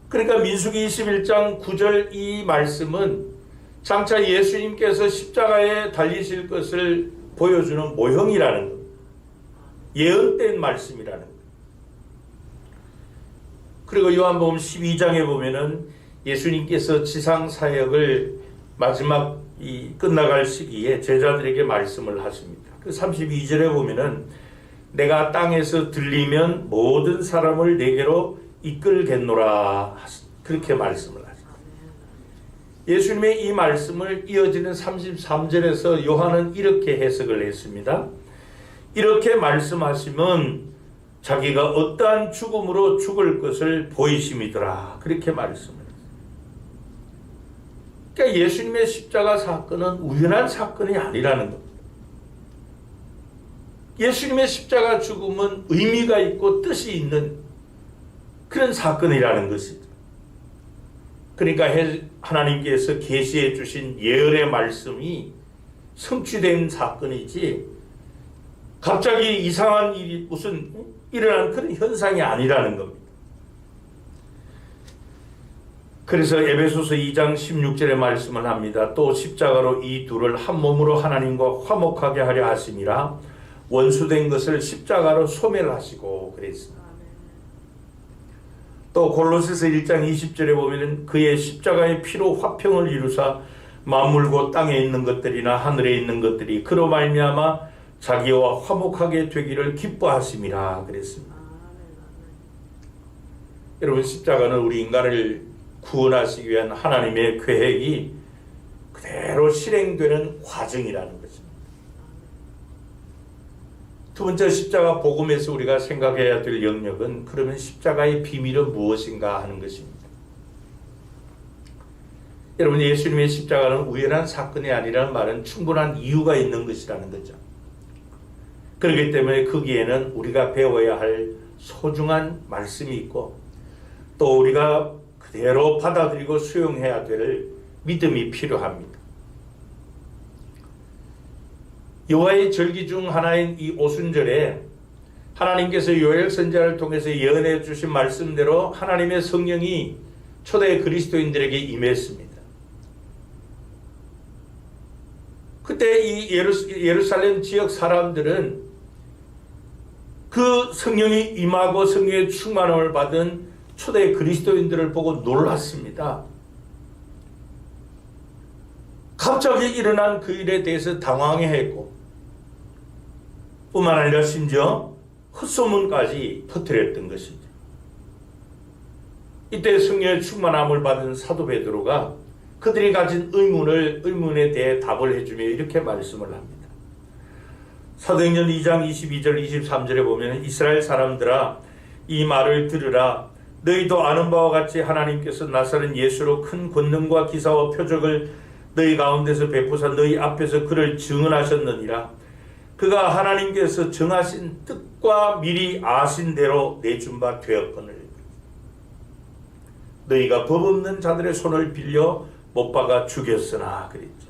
[SPEAKER 1] 그러니까 민수기 21장 9절 이 말씀은 장차 예수님께서 십자가에 달리실 것을 보여주는 모형이라는 겁니다. 예언된 말씀이라는 겁니다. 그리고 요한복음 12장에 보면은 예수님께서 지상 사역을 마지막 이 끝나갈 시기에 제자들에게 말씀을 하십니다. 그 32절에 보면은 내가 땅에서 들리면 모든 사람을 내게로 이끌겠노라 그렇게 말씀을 하십니다. 예수님의 이 말씀을 이어지는 33절에서 요한은 이렇게 해석을 했습니다. 이렇게 말씀하시면 자기가 어떠한 죽음으로 죽을 것을 보이심이더라 그렇게 말씀을 했어요. 그러니까 예수님의 십자가 사건은 우연한 사건이 아니라는 겁니다. 예수님의 십자가 죽음은 의미가 있고 뜻이 있는 그런 사건이라는 것이죠. 그러니까 하나님께서 계시해 주신 예언의 말씀이 성취된 사건이지 갑자기 이상한 일이 무슨 일어난 그런 현상이 아니라는 겁니다. 그래서 에베소서 2장 16절에 말씀을 합니다. 또 십자가로 이 둘을 한 몸으로 하나님과 화목하게 하려 하심이라 원수된 것을 십자가로 소멸하시고 그랬습니다. 또 골로새서 1장 20절에 보면 그의 십자가의 피로 화평을 이루사 만물 곧 땅에 있는 것들이나 하늘에 있는 것들이 그로 말미암아 자기와 화목하게 되기를 기뻐하심이라 그랬습니다. 여러분 십자가는 우리 인간을 구원하시기 위한 하나님의 계획이 그대로 실행되는 과정이라는 것입니다. 두 번째 십자가 복음에서 우리가 생각해야 될 영역은 그러면 십자가의 비밀은 무엇인가 하는 것입니다. 여러분 예수님의 십자가는 우연한 사건이 아니라는 말은 충분한 이유가 있는 것이라는 거죠. 그렇기 때문에 거기에는 우리가 배워야 할 소중한 말씀이 있고 또 우리가 그대로 받아들이고 수용해야 될 믿음이 필요합니다. 여호와의 절기 중 하나인 이 오순절에 하나님께서 요엘 선지자를 통해서 예언해 주신 말씀대로 하나님의 성령이 초대 그리스도인들에게 임했습니다. 그때 이 예루살렘 지역 사람들은 그 성령이 임하고 성령의 충만함을 받은 초대 그리스도인들을 보고 놀랐습니다. 갑자기 일어난 그 일에 대해서 당황해했고 뿐만 아니라 심지어 헛소문까지 퍼뜨렸던 것이죠. 이때 성령의 충만함을 받은 사도 베드로가 그들이 가진 의문에 대해 답을 해주며 이렇게 말씀을 합니다. 사도행전 2장 22절 23절에 보면 이스라엘 사람들아 이 말을 들으라. 너희도 아는 바와 같이 하나님께서 나사렛 예수로 큰 권능과 기사와 표적을 너희 가운데서 베푸사 너희 앞에서 그를 증언하셨느니라. 그가 하나님께서 정하신 뜻과 미리 아신 대로 내준 바 되었거늘 너희가 법 없는 자들의 손을 빌려 못 박아 죽였으나 그랬죠.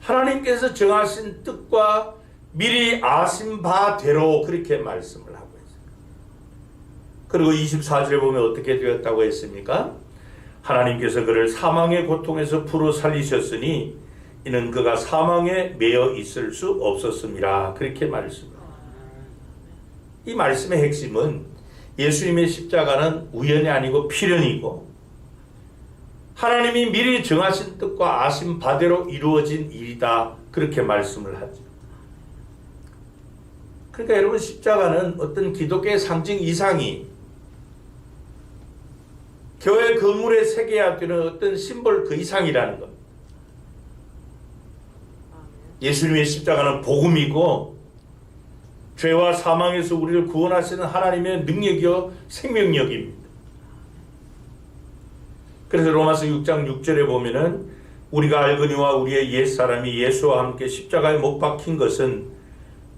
[SPEAKER 1] 하나님께서 정하신 뜻과 미리 아신 바대로 그렇게 말씀을 하고 있어요. 그리고 24절에 보면 어떻게 되었다고 했습니까? 하나님께서 그를 사망의 고통에서 풀어 살리셨으니 이는 그가 사망에 매여 있을 수 없었습니다. 그렇게 말씀합니다. 이 말씀의 핵심은 예수님의 십자가는 우연이 아니고 필연이고 하나님이 미리 정하신 뜻과 아신 바대로 이루어진 일이다. 그렇게 말씀을 하죠. 그러니까 여러분, 십자가는 어떤 기독교의 상징 이상이 교회 건물에 새겨야 되는 어떤 심볼 그 이상이라는 겁니다. 예수님의 십자가는 복음이고 죄와 사망에서 우리를 구원하시는 하나님의 능력이요 생명력입니다. 그래서 로마서 6장 6절에 보면은 우리가 알거니와 우리의 옛사람이 예수와 함께 십자가에 못 박힌 것은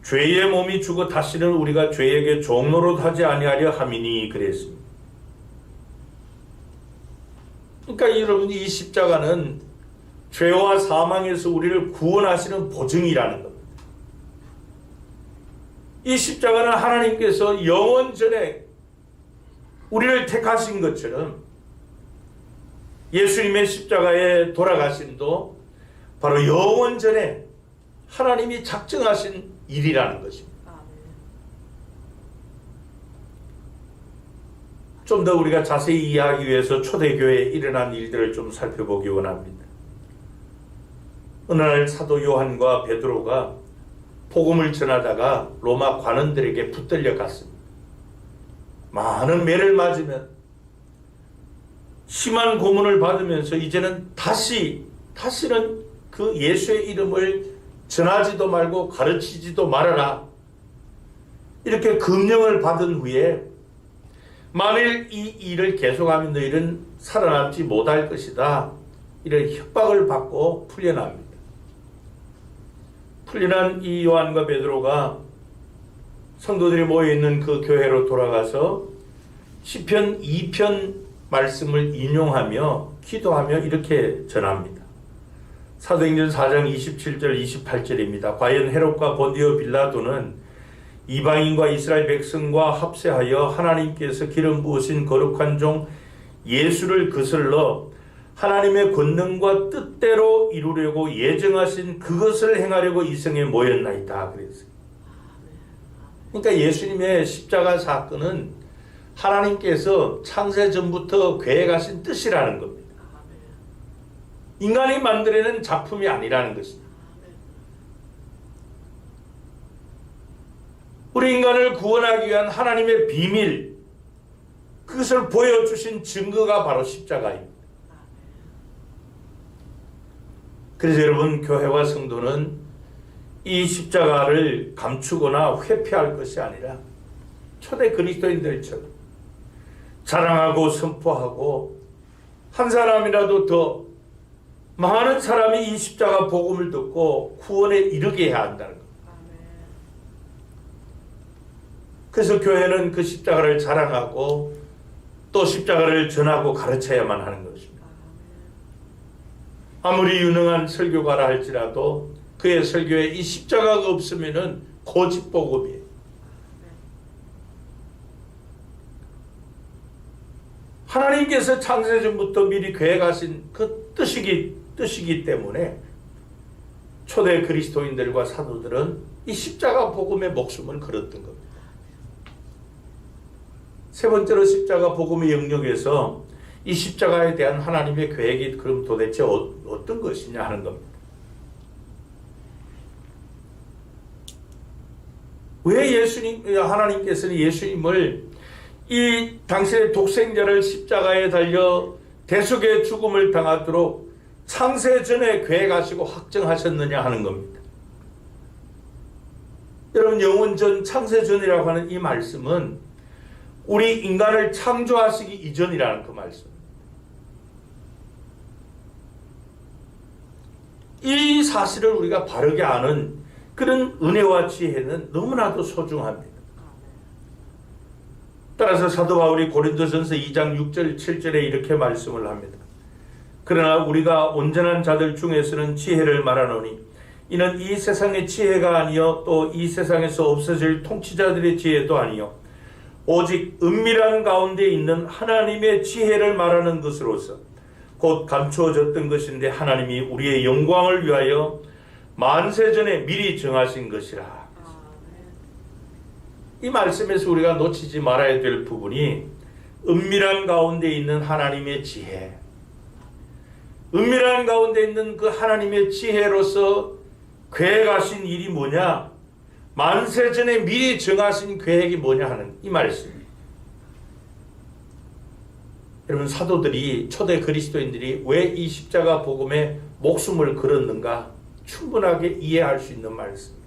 [SPEAKER 1] 죄의 몸이 죽어 다시는 우리가 죄에게 종노릇하지 아니하려 함이니 그랬습니다. 그러니까 여러분, 이 십자가는 죄와 사망에서 우리를 구원하시는 보증이라는 겁니다. 이 십자가는 하나님께서 영원 전에 우리를 택하신 것처럼 예수님의 십자가에 돌아가심도 바로 영원 전에 하나님이 작정하신 일이라는 것입니다. 좀 더 우리가 자세히 이해하기 위해서 초대교회에 일어난 일들을 좀 살펴보기 원합니다. 어느 날 사도 요한과 베드로가 복음을 전하다가 로마 관원들에게 붙들려 갔습니다. 많은 매를 맞으면 심한 고문을 받으면서 이제는 다시는 그 예수의 이름을 전하지도 말고 가르치지도 말아라. 이렇게 금령을 받은 후에 만일 이 일을 계속하면 너희는 살아남지 못할 것이다. 이런 협박을 받고 풀려납니다. 풀려난 이 요한과 베드로가 성도들이 모여있는 그 교회로 돌아가서 시편 2편 말씀을 인용하며 기도하며 이렇게 전합니다. 사도행전 4장 27절 28절입니다. 과연 헤롯과 본디오 빌라도는 이방인과 이스라엘 백성과 합세하여 하나님께서 기름 부으신 거룩한 종 예수를 거슬러 하나님의 권능과 뜻대로 이루려고 예정하신 그것을 행하려고 이 성에 모였나이다. 그랬어요. 그러니까 예수님의 십자가 사건은 하나님께서 창세 전부터 계획하신 뜻이라는 겁니다. 인간이 만들어낸 작품이 아니라는 것입니다. 우리 인간을 구원하기 위한 하나님의 비밀, 그것을 보여주신 증거가 바로 십자가입니다. 그래서 여러분, 교회와 성도는 이 십자가를 감추거나 회피할 것이 아니라 초대 그리스도인들처럼 자랑하고 선포하고 한 사람이라도 더 많은 사람이 이 십자가 복음을 듣고 구원에 이르게 해야 한다는 겁니다. 그래서 교회는 그 십자가를 자랑하고 또 십자가를 전하고 가르쳐야만 하는 것입니다. 아무리 유능한 설교가라 할지라도 그의 설교에 이 십자가가 없으면은 거짓 복음이에요. 하나님께서 창세전부터 미리 계획하신 그 뜻이기 때문에 초대 그리스도인들과 사도들은 이 십자가 복음에 목숨을 걸었던 겁니다. 세 번째로 십자가 복음의 영역에서 이 십자가에 대한 하나님의 계획이 그럼 도대체 어떤 것이냐 하는 겁니다. 왜 하나님께서는 예수님을 이 당시의 독생자를 십자가에 달려 대속의 죽음을 당하도록 창세 전에 계획하시고 확정하셨느냐 하는 겁니다. 여러분, 영원 전 창세 전이라고 하는 이 말씀은 우리 인간을 창조하시기 이전이라는 그 말씀. 이 사실을 우리가 바르게 아는 그런 은혜와 지혜는 너무나도 소중합니다. 따라서 사도 바울이 고린도전서 2장 6절 7절에 이렇게 말씀을 합니다. 그러나 우리가 온전한 자들 중에서는 지혜를 말하노니 이는 이 세상의 지혜가 아니요 또 이 세상에서 없어질 통치자들의 지혜도 아니요 오직 은밀한 가운데 있는 하나님의 지혜를 말하는 것으로서 곧 감추어졌던 것인데 하나님이 우리의 영광을 위하여 만세전에 미리 정하신 것이라. 이 말씀에서 우리가 놓치지 말아야 될 부분이 은밀한 가운데 있는 하나님의 지혜, 은밀한 가운데 있는 그 하나님의 지혜로서 계획하신 일이 뭐냐, 만세전에 미리 정하신 계획이 뭐냐 하는 이 말씀입니다. 여러분, 사도들이, 초대 그리스도인들이 왜 이 십자가 복음에 목숨을 걸었는가 충분하게 이해할 수 있는 말씀입니다.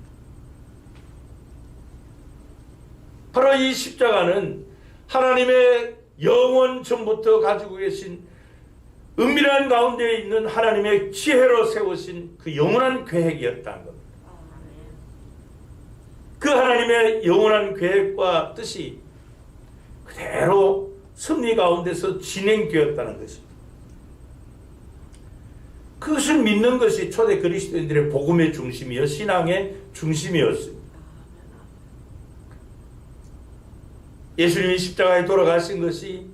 [SPEAKER 1] 바로 이 십자가는 하나님의 영원 전부터 가지고 계신 은밀한 가운데 있는 하나님의 지혜로 세우신 그 영원한 계획이었다는 겁니다. 그 하나님의 영원한 계획과 뜻이 그대로 섭리 가운데서 진행되었다는 것입니다. 그것을 믿는 것이 초대 그리스도인들의 복음의 중심이요 신앙의 중심이었습니다. 예수님이 십자가에 돌아가신 것이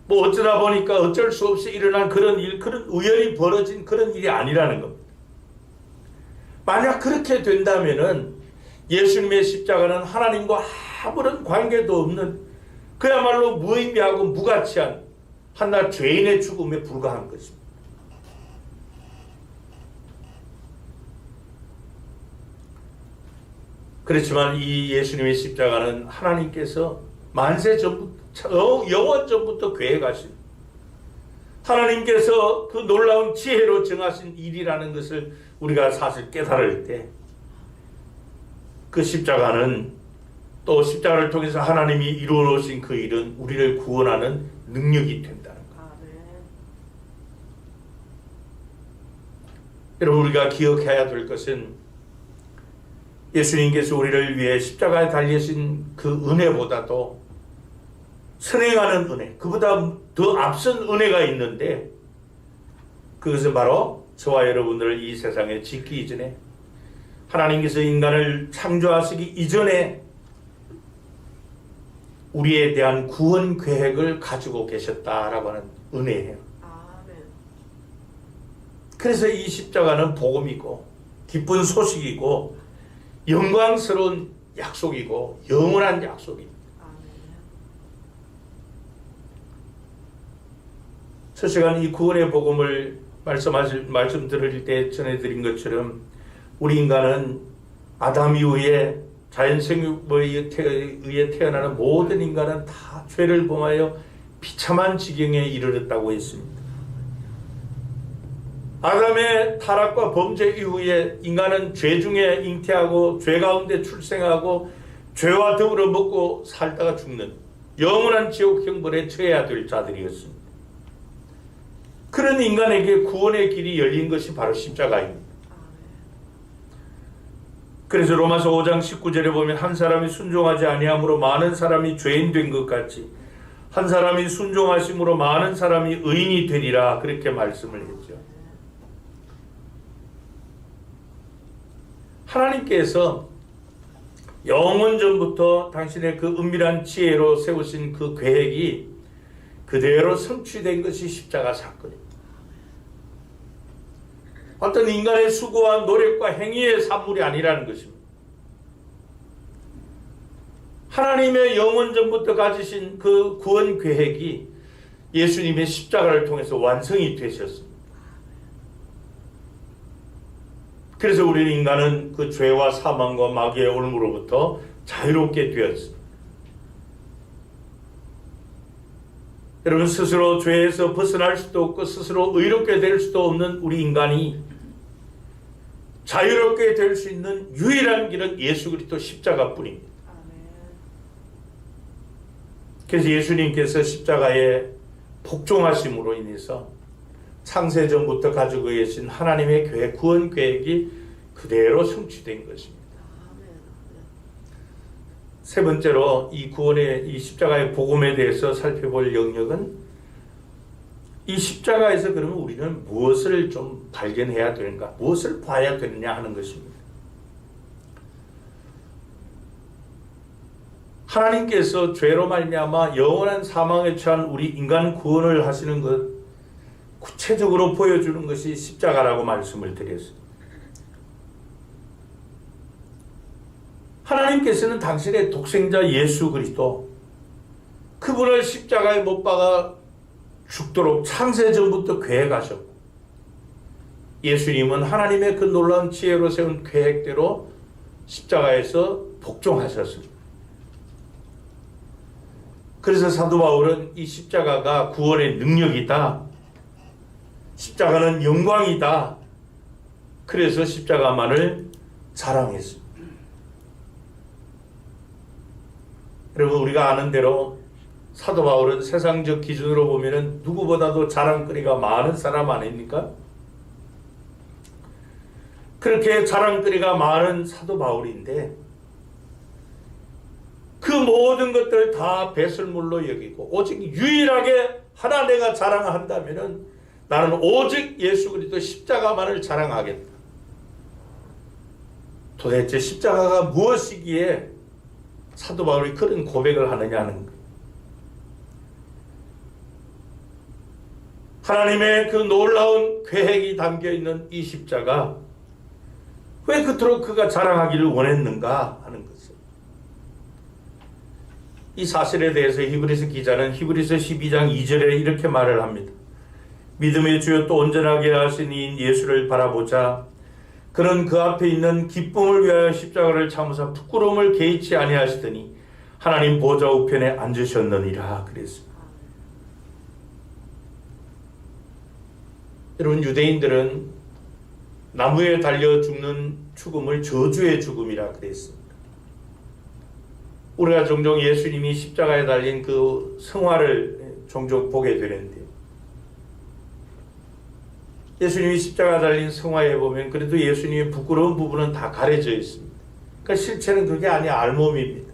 [SPEAKER 1] 뭐 어쩌다 보니까 어쩔 수 없이 일어난 그런 일, 그런 우연히 벌어진 그런 일이 아니라는 겁니다. 만약 그렇게 된다면은 예수님의 십자가는 하나님과 아무런 관계도 없는 그야말로 무의미하고 무가치한 한낱 죄인의 죽음에 불과한 것입니다. 그렇지만 이 예수님의 십자가는 하나님께서 만세 전부터, 영원 전부터 계획하신 하나님께서 그 놀라운 지혜로 정하신 일이라는 것을 우리가 사실 깨달을 때 그 십자가는 또 십자가를 통해서 하나님이 이루어 놓으신 그 일은 우리를 구원하는 능력이 된다는 것. 여러분, 우리가 기억해야 될 것은 예수님께서 우리를 위해 십자가에 달리신 그 은혜보다도 선행하는 은혜, 그보다 더 앞선 은혜가 있는데 그것은 바로 저와 여러분들을 이 세상에 짓기 이전에 하나님께서 인간을 창조하시기 이전에 우리에 대한 구원 계획을 가지고 계셨다라고 하는 은혜예요. 그래서 이 십자가는 복음이고 기쁜 소식이고 영광스러운 약속이고 영원한 약속입니다. 첫 시간 이 구원의 복음을 말씀 들을 때 전해드린 것처럼 우리 인간은 아담 이후에 자연생육에 의해 태어나는 모든 인간은 다 죄를 범하여 비참한 지경에 이르렀다고 했습니다. 아담의 타락과 범죄 이후에 인간은 죄 중에 잉태하고 죄 가운데 출생하고 죄와 더불어 먹고 살다가 죽는 영원한 지옥 형벌에 처해야 될 자들이었습니다. 그런 인간에게 구원의 길이 열린 것이 바로 십자가입니다. 그래서 로마서 5장 19절에 보면 한 사람이 순종하지 아니함으로 많은 사람이 죄인 된 것 같이 한 사람이 순종하심으로 많은 사람이 의인이 되리라 그렇게 말씀을 했죠. 하나님께서 영원 전부터 당신의 그 은밀한 지혜로 세우신 그 계획이 그대로 성취된 것이 십자가 사건입니다. 어떤 인간의 수고와 노력과 행위의 산물이 아니라는 것입니다. 하나님의 영원 전부터 가지신 그 구원 계획이 예수님의 십자가를 통해서 완성이 되셨습니다. 그래서 우리 인간은 그 죄와 사망과 마귀의 올무로부터 자유롭게 되었습니다. 여러분, 스스로 죄에서 벗어날 수도 없고 스스로 의롭게 될 수도 없는 우리 인간이 자유롭게 될 수 있는 유일한 길은 예수 그리스도 십자가뿐입니다. 그래서 예수님께서 십자가에 복종하심으로 인해서 창세전부터 가지고 계신 하나님의 계획, 구원 계획이 그대로 성취된 것입니다. 세 번째로 이 구원의 이 십자가의 복음에 대해서 살펴볼 영역은 이 십자가에서 그러면 우리는 무엇을 좀 발견해야 되는가, 무엇을 봐야 되느냐 하는 것입니다. 하나님께서 죄로 말미암아 영원한 사망에 처한 우리 인간 구원을 하시는 것, 구체적으로 보여주는 것이 십자가라고 말씀을 드렸습니다. 하나님께서는 당신의 독생자 예수 그리스도, 그분을 십자가에 못 박아 죽도록 창세전부터 계획하셨고, 예수님은 하나님의 그 놀라운 지혜로 세운 계획대로 십자가에서 복종하셨습니다. 그래서 사도 바울은 이 십자가가 구원의 능력이다, 십자가는 영광이다, 그래서 십자가만을 자랑했습니다. 여러분, 우리가 아는 대로 사도 바울은 세상적 기준으로 보면은 누구보다도 자랑거리가 많은 사람 아닙니까? 그렇게 자랑거리가 많은 사도 바울인데 그 모든 것들을 다 배설물로 여기고 오직 유일하게 하나 내가 자랑한다면은 나는 오직 예수 그리스도 십자가만을 자랑하겠다. 도대체 십자가가 무엇이기에 사도 바울이 그런 고백을 하느냐는 거예요. 하나님의 그 놀라운 계획이 담겨있는 이 십자가, 왜 그토록 그가 자랑하기를 원했는가 하는 것을, 이 사실에 대해서 히브리서 기자는 히브리서 12장 2절에 이렇게 말을 합니다. 믿음의 주여 또 온전하게 하신 이인 예수를 바라보자. 그는 그 앞에 있는 기쁨을 위하여 십자가를 참으사 부끄러움을 개의치 아니하시더니 하나님 보좌 우편에 앉으셨느니라 그랬습니다. 여러분, 유대인들은 나무에 달려 죽는 죽음을 저주의 죽음이라 그랬습니다. 우리가 종종 예수님이 십자가에 달린 그 성화를 종종 보게 되는데, 예수님이 십자가에 달린 성화에 보면 그래도 예수님의 부끄러운 부분은 다 가려져 있습니다. 그러니까 실체는 그게 아니야, 알몸입니다.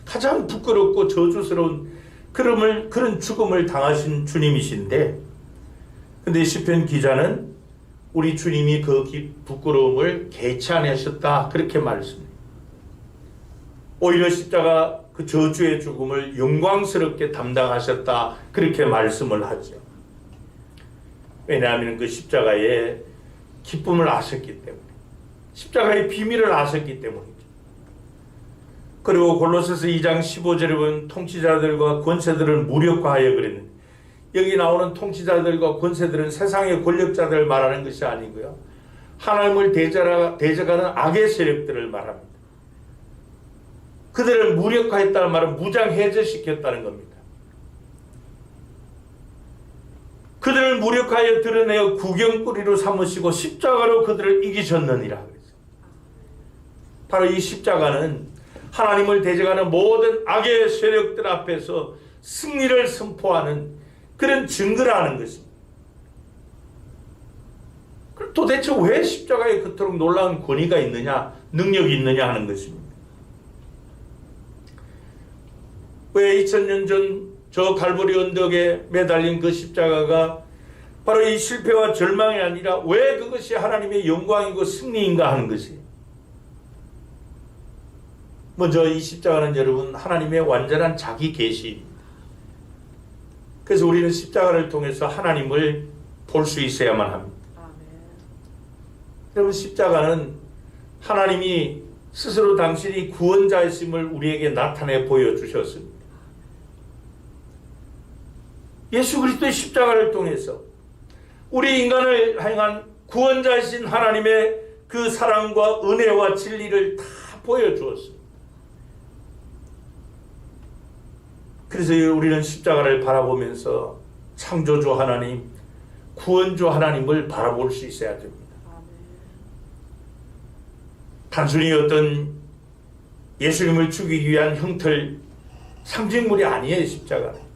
[SPEAKER 1] 가장 부끄럽고 저주스러운 그런 죽음을 당하신 주님이신데, 근데 시편 기자는 우리 주님이 그 부끄러움을 개의치 않으셨다 그렇게 말씀합니다. 오히려 십자가 그 저주의 죽음을 영광스럽게 담당하셨다 그렇게 말씀을 하죠. 왜냐하면 그 십자가의 기쁨을 아셨기 때문에, 십자가의 비밀을 아셨기 때문이죠. 그리고 골로새서 2장 15절에 보면 통치자들과 권세들을 무력화하여 그랬는데, 여기 나오는 통치자들과 권세들은 세상의 권력자들을 말하는 것이 아니고요, 하나님을 대적하는 악의 세력들을 말합니다. 그들을 무력화했다는 말은 무장해제시켰다는 겁니다. 그들을 무력하여 드러내어 구경거리로 삼으시고 십자가로 그들을 이기셨느니라 그랬어요. 바로 이 십자가는 하나님을 대적하는 모든 악의 세력들 앞에서 승리를 선포하는 그런 증거라는 것입니다. 도대체 왜 십자가에 그토록 놀라운 권위가 있느냐, 능력이 있느냐 하는 것입니다. 왜 2000년 전 저 갈보리 언덕에 매달린 그 십자가가 바로 이 실패와 절망이 아니라 왜 그것이 하나님의 영광이고 승리인가 하는 것이에요. 먼저 이 십자가는 여러분 하나님의 완전한 자기 계시입니다. 그래서 우리는 십자가를 통해서 하나님을 볼 수 있어야만 합니다. 여러분, 십자가는 하나님이 스스로 당신이 구원자이심을 우리에게 나타내 보여주셨습니다. 예수 그리스도의 십자가를 통해서 우리 인간을 향한 구원자이신 하나님의 그 사랑과 은혜와 진리를 다 보여주었습니다. 그래서 우리는 십자가를 바라보면서 창조주 하나님, 구원주 하나님을 바라볼 수 있어야 됩니다. 단순히 어떤 예수님을 죽이기 위한 형틀, 상징물이 아니에요. 십자가는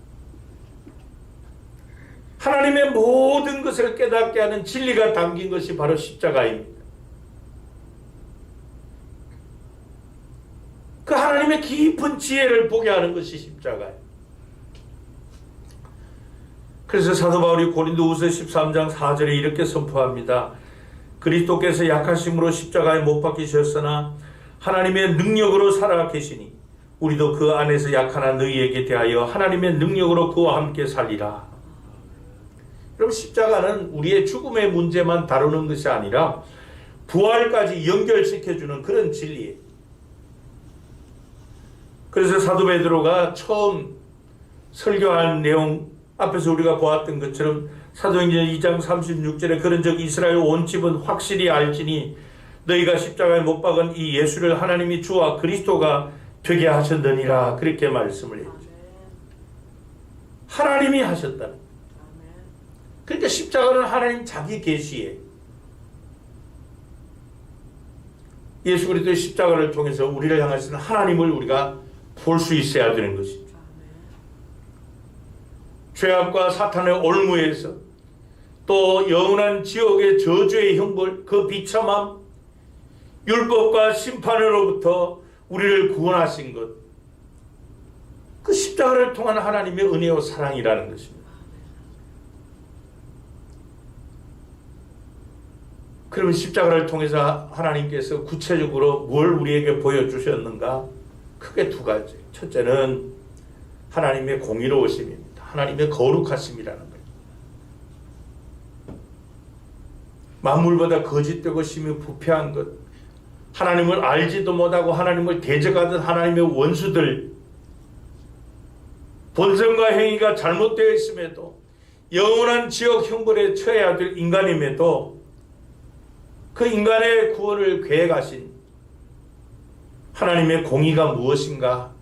[SPEAKER 1] 하나님의 모든 것을 깨닫게 하는 진리가 담긴 것이 바로 십자가입니다. 그 하나님의 깊은 지혜를 보게 하는 것이 십자가예요. 그래서 사도 바울이 고린도후서 13장 4절에 이렇게 선포합니다. 그리스도께서 약하심으로 십자가에 못 박히셨으나 하나님의 능력으로 살아 계시니 우리도 그 안에서 약한 너희에게 대하여 하나님의 능력으로 그와 함께 살리라. 그럼 십자가는 우리의 죽음의 문제만 다루는 것이 아니라 부활까지 연결시켜주는 그런 진리예요. 그래서 사도 베드로가 처음 설교한 내용 앞에서 우리가 보았던 것처럼 사도행전 2장 36절에 그런즉 이스라엘 온 집은 확실히 알지니 너희가 십자가에 못 박은 이 예수를 하나님이 주와 그리스도가 되게 하셨느니라 그렇게 말씀을 했죠. 하나님이 하셨다는. 그러니까 십자가는 하나님 자기 계시에 예수 그리스도의 십자가를 통해서 우리를 향하시는 하나님을 우리가 볼 수 있어야 되는 것이죠. 죄악과 사탄의 올무에서 또 영원한 지옥의 저주의 형벌, 그 비참함, 율법과 심판으로부터 우리를 구원하신 것, 그 십자가를 통한 하나님의 은혜와 사랑이라는 것입니다. 그러면 십자가를 통해서 하나님께서 구체적으로 뭘 우리에게 보여주셨는가? 크게 두 가지. 첫째는 하나님의 공의로우심입니다. 하나님의 거룩하심이라는 거예요. 만물보다 거짓되고 심히 부패한 것, 하나님을 알지도 못하고 하나님을 대적하던 하나님의 원수들, 본성과 행위가 잘못되어 있음에도 영원한 지옥 형벌에 처해야 될 인간임에도 그 인간의 구원을 계획하신 하나님의 공의가 무엇인가,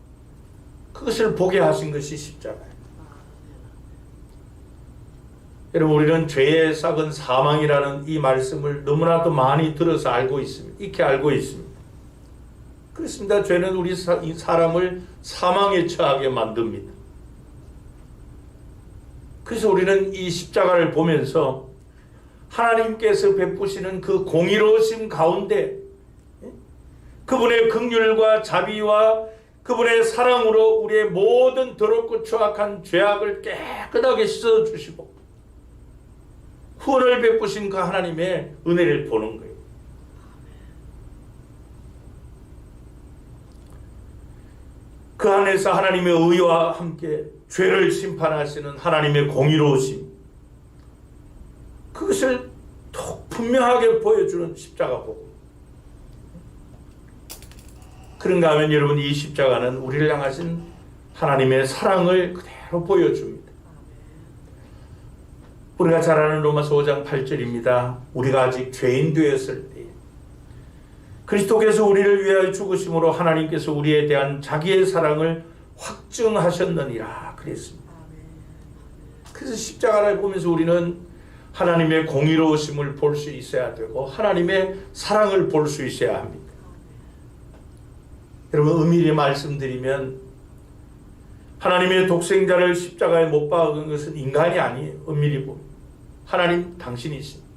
[SPEAKER 1] 그것을 보게 하신 것이 십자가예요. 여러분, 우리는 죄의 삭은 사망이라는 이 말씀을 너무나도 많이 들어서 알고 있습니다. 익히 알고 있습니다. 그렇습니다. 죄는 우리 사람을 사망에 처하게 만듭니다. 그래서 우리는 이 십자가를 보면서 하나님께서 베푸시는 그 공의로우심 가운데 그분의 긍휼과 자비와 그분의 사랑으로 우리의 모든 더럽고 추악한 죄악을 깨끗하게 씻어주시고 후원을 베푸신 그 하나님의 은혜를 보는 거예요. 그 안에서 하나님의 의와 함께 죄를 심판하시는 하나님의 공의로우심, 그것을 더 분명하게 보여주는 십자가 복음. 그런가 하면 여러분, 이 십자가는 우리를 향하신 하나님의 사랑을 그대로 보여줍니다. 우리가 잘 아는 로마서 5장 8절입니다. 우리가 아직 죄인 되었을 때 그리스도께서 우리를 위하여 죽으심으로 하나님께서 우리에 대한 자기의 사랑을 확증하셨느니라 그랬습니다. 그래서 십자가를 보면서 우리는 하나님의 공의로우심을 볼 수 있어야 되고 하나님의 사랑을 볼 수 있어야 합니다. 여러분, 엄밀히 말씀드리면 하나님의 독생자를 십자가에 못 박은 것은 인간이 아니에요. 엄밀히 보면 하나님 당신이십니다.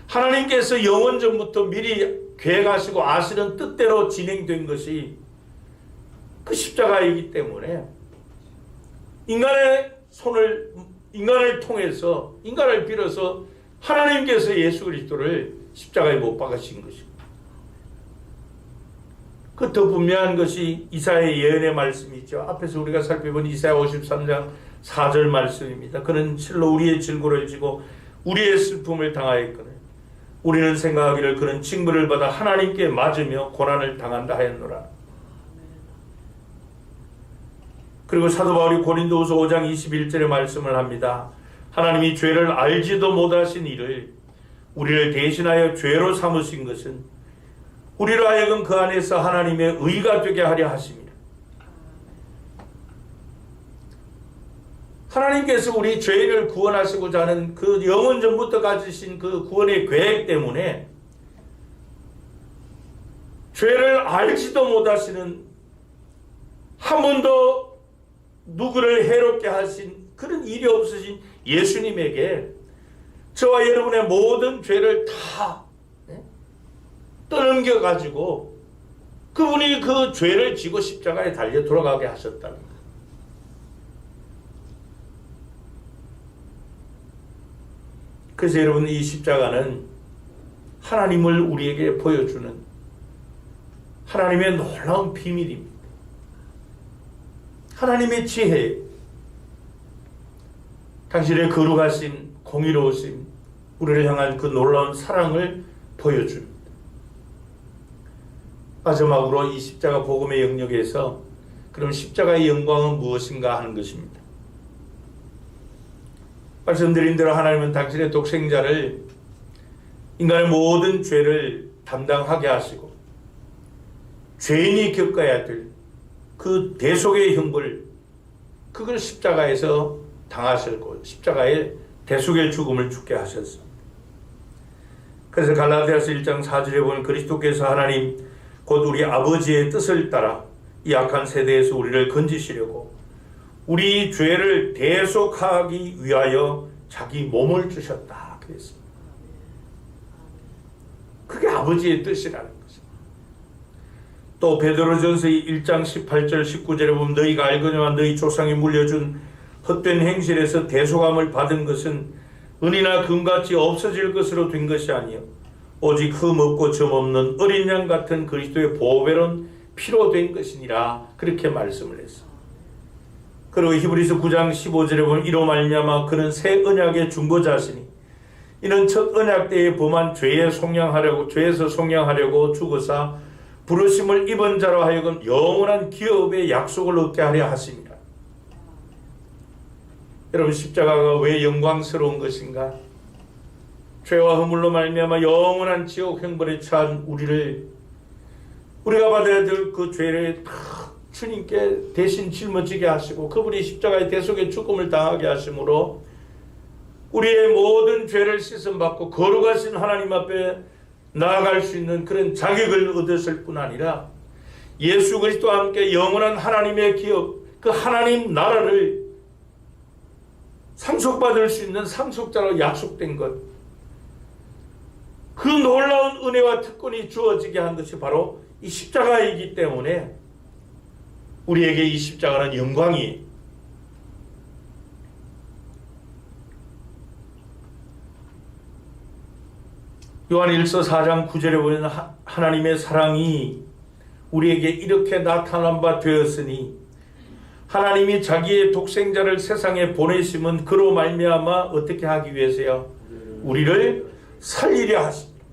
[SPEAKER 1] 하나님께서 영원전부터 미리 계획하시고 아시는 뜻대로 진행된 것이 그 십자가이기 때문에 인간을 통해서, 인간을 빌어서 하나님께서 예수 그리스도를 십자가에 못 박으신 것입니다. 그 더 분명한 것이 이사야의 예언의 말씀이죠. 앞에서 우리가 살펴본 이사야 53장 4절 말씀입니다. 그는 실로 우리의 질고를 지고 우리의 슬픔을 당하였거늘 우리는 생각하기를 그는 징벌을 받아 하나님께 맞으며 고난을 당한다 하였노라. 그리고 사도 바울이 고린도후서 5장 21절에 말씀을 합니다. 하나님이 죄를 알지도 못하신 이를 우리를 대신하여 죄로 삼으신 것은 우리로 하여금 그 안에서 하나님의 의가 되게 하려 하심이라. 하나님께서 우리 죄인을 구원하시고자 하는 그 영원전부터 가지신 그 구원의 계획 때문에 죄를 알지도 못하시는, 한 번도 누구를 해롭게 하신 그런 일이 없으신 예수님에게 저와 여러분의 모든 죄를 다 떠넘겨가지고 그분이 그 죄를 지고 십자가에 달려 돌아가게 하셨다는 거예요. 그래서 여러분, 이 십자가는 하나님을 우리에게 보여주는 하나님의 놀라운 비밀입니다. 하나님의 지혜, 당신의 거룩하심, 공의로우심, 우리를 향한 그 놀라운 사랑을 보여줍니다. 마지막으로 이 십자가 복음의 영역에서 그럼 십자가의 영광은 무엇인가 하는 것입니다. 말씀드린 대로 하나님은 당신의 독생자를 인간의 모든 죄를 담당하게 하시고 죄인이 겪어야 될 그 대속의 형벌, 그걸 십자가에서 당하셨고 십자가의 대속의 죽음을 죽게 하셨습니다. 그래서 갈라디아서 1장 4절에 보면 그리스도께서 하나님 곧 우리 아버지의 뜻을 따라 이 악한 세대에서 우리를 건지시려고 우리 죄를 대속하기 위하여 자기 몸을 주셨다 그랬습니다. 그게 아버지의 뜻이라는 거죠. 또 베드로전서 1장 18절 19절에 보면 너희가 알거니와 너희 조상이 물려준 헛된 행실에서 대속함을 받은 것은 은이나 금같이 없어질 것으로 된 것이 아니요 오직 흠 없고 점 없는 어린 양 같은 그리스도의 보배로운 피로 된 것이니라 그렇게 말씀을 했습니다. 그리고 히브리서 9장 15절에 보면 이로 말미암아 그는 새 언약의 중보자시니 이는 첫 언약 때에 범한 죄에서 속량하려고 죽으사 부르심을 입은 자로 하여금 영원한 기업의 약속을 얻게 하려 하십니다. 여러분, 십자가가 왜 영광스러운 것인가? 죄와 허물로 말미암아 영원한 지옥 형벌에 처한 우리가 받아야 될 그 죄를 주님께 대신 짊어지게 하시고 그분이 십자가의 대속의 죽음을 당하게 하심으로 우리의 모든 죄를 씻음받고 거룩하신 하나님 앞에 나아갈 수 있는 그런 자격을 얻었을 뿐 아니라 예수 그리스도와 함께 영원한 하나님의 기업, 그 하나님 나라를 상속받을 수 있는 상속자로 약속된 것, 그 놀라운 은혜와 특권이 주어지게 한 것이 바로 이 십자가이기 때문에 우리에게 이 십자가는 영광이에요. 요한 1서 4장 9절에 보면 하나님의 사랑이 우리에게 이렇게 나타난 바 되었으니 하나님이 자기의 독생자를 세상에 보내심은 그로 말미암아 어떻게 하기 위해서요? 우리를 살리려 하십니다.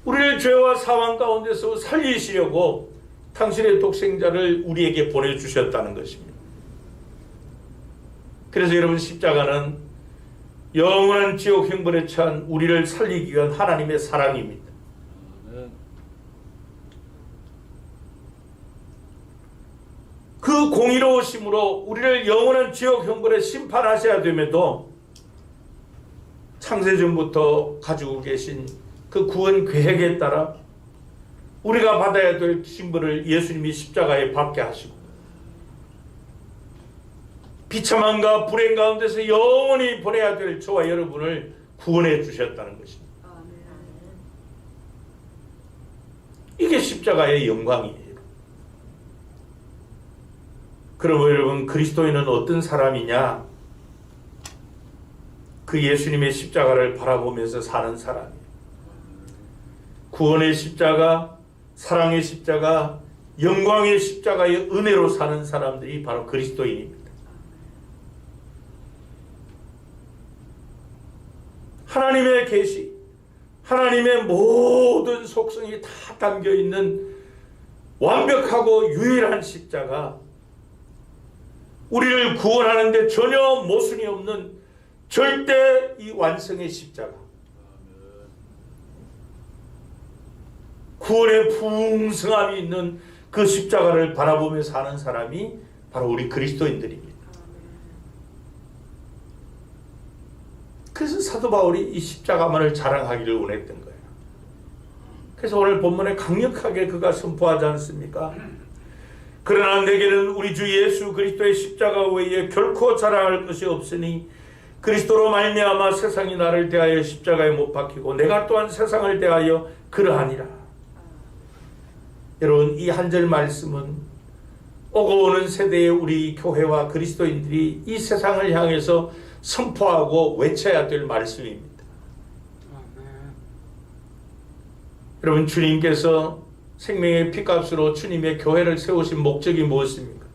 [SPEAKER 1] 우리를 죄와 사망 가운데서 살리시려고 당신의 독생자를 우리에게 보내주셨다는 것입니다. 그래서 여러분, 십자가는 영원한 지옥 형벌에 처한 우리를 살리기 위한 하나님의 사랑입니다. 그 공의로우심으로 우리를 영원한 지옥 형벌에 심판하셔야 됨에도 창세전부터 가지고 계신 그 구원 계획에 따라 우리가 받아야 될 징벌을 예수님이 십자가에 받게 하시고 비참함과 불행 가운데서 영원히 보내야 될 저와 여러분을 구원해 주셨다는 것입니다. 이게 십자가의 영광이에요. 그러면 여러분, 그리스도인은 어떤 사람이냐? 그 예수님의 십자가를 바라보면서 사는 사람이에요. 구원의 십자가, 사랑의 십자가, 영광의 십자가의 은혜로 사는 사람들이 바로 그리스도인입니다. 하나님의 계시, 하나님의 모든 속성이 다 담겨있는 완벽하고 유일한 십자가, 우리를 구원하는 데 전혀 모순이 없는 절대 이 완성의 십자가, 구원의 풍성함이 있는 그 십자가를 바라보며 사는 사람이 바로 우리 그리스도인들입니다. 그래서 사도 바울이 이 십자가만을 자랑하기를 원했던 거예요. 그래서 오늘 본문에 강력하게 그가 선포하지 않습니까? 그러나 내게는 우리 주 예수 그리스도의 십자가 외에 결코 자랑할 것이 없으니 그리스도로 말미암아 세상이 나를 대하여 십자가에 못 박히고 내가 또한 세상을 대하여 그러하니라. 여러분, 이 한 절 말씀은 오고 오는 세대의 우리 교회와 그리스도인들이 이 세상을 향해서 선포하고 외쳐야 될 말씀입니다. 여러분, 주님께서 생명의 피값으로 주님의 교회를 세우신 목적이 무엇입니까?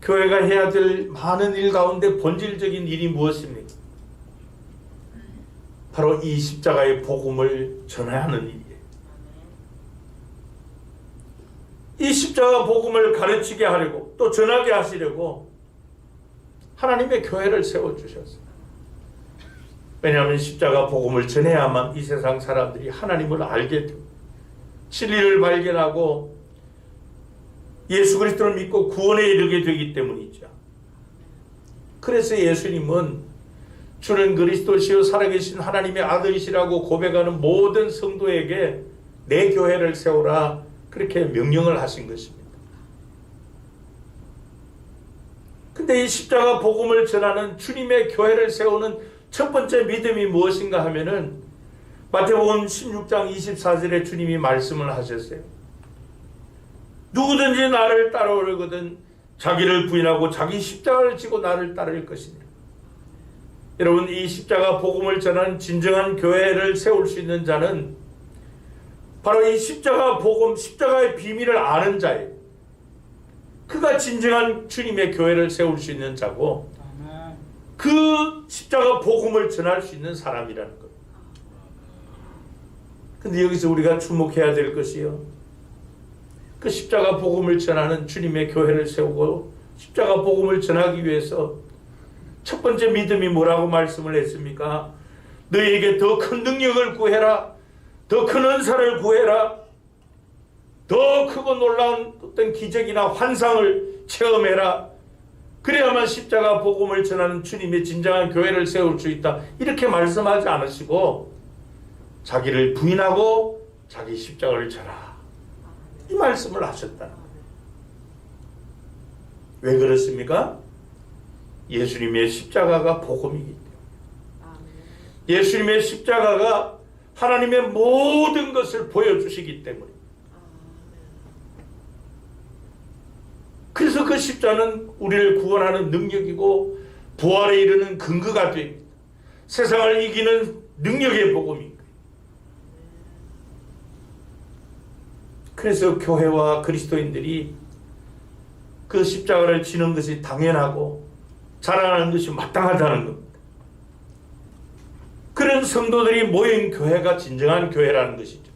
[SPEAKER 1] 교회가 해야 될 많은 일 가운데 본질적인 일이 무엇입니까? 바로 이 십자가의 복음을 전해야 하는 일이에요. 이 십자가 복음을 가르치게 하려고 또 전하게 하시려고 하나님의 교회를 세워주셨어요. 왜냐하면 십자가 복음을 전해야만 이 세상 사람들이 하나님을 알게 되고 진리를 발견하고 예수 그리스도를 믿고 구원에 이르게 되기 때문이죠. 그래서 예수님은 주는 그리스도시요 살아계신 하나님의 아들이시라고 고백하는 모든 성도에게 내 교회를 세우라 그렇게 명령을 하신 것입니다. 근데 이 십자가 복음을 전하는 주님의 교회를 세우는 첫 번째 믿음이 무엇인가 하면은 마태복음 16장 24절에 주님이 말씀을 하셨어요. 누구든지 나를 따라오려거든 자기를 부인하고 자기 십자가를 지고 나를 따를 것이니. 여러분, 이 십자가 복음을 전하는 진정한 교회를 세울 수 있는 자는 바로 이 십자가 복음, 십자가의 비밀을 아는 자예요. 그가 진정한 주님의 교회를 세울 수 있는 자고 그 십자가 복음을 전할 수 있는 사람이라는 거예요. 근데 여기서 우리가 주목해야 될 것이요, 그 십자가 복음을 전하는 주님의 교회를 세우고 십자가 복음을 전하기 위해서 첫 번째 믿음이 뭐라고 말씀을 했습니까? 너희에게 더 큰 능력을 구해라, 더 큰 은사를 구해라, 더 크고 놀라운 어떤 기적이나 환상을 체험해라. 그래야만 십자가 복음을 전하는 주님의 진정한 교회를 세울 수 있다. 이렇게 말씀하지 않으시고 자기를 부인하고 자기 십자가를 져라, 이 말씀을 하셨다는 거예요. 왜 그렇습니까? 예수님의 십자가가 복음이기 때문에. 예수님의 십자가가 하나님의 모든 것을 보여주시기 때문에. 그래서 그 십자는 우리를 구원하는 능력이고 부활에 이르는 근거가 됩니다. 세상을 이기는 능력의 복음인 거예요. 그래서 교회와 그리스도인들이 그 십자가를 지는 것이 당연하고 자랑하는 것이 마땅하다는 겁니다. 그런 성도들이 모인 교회가 진정한 교회라는 것이죠.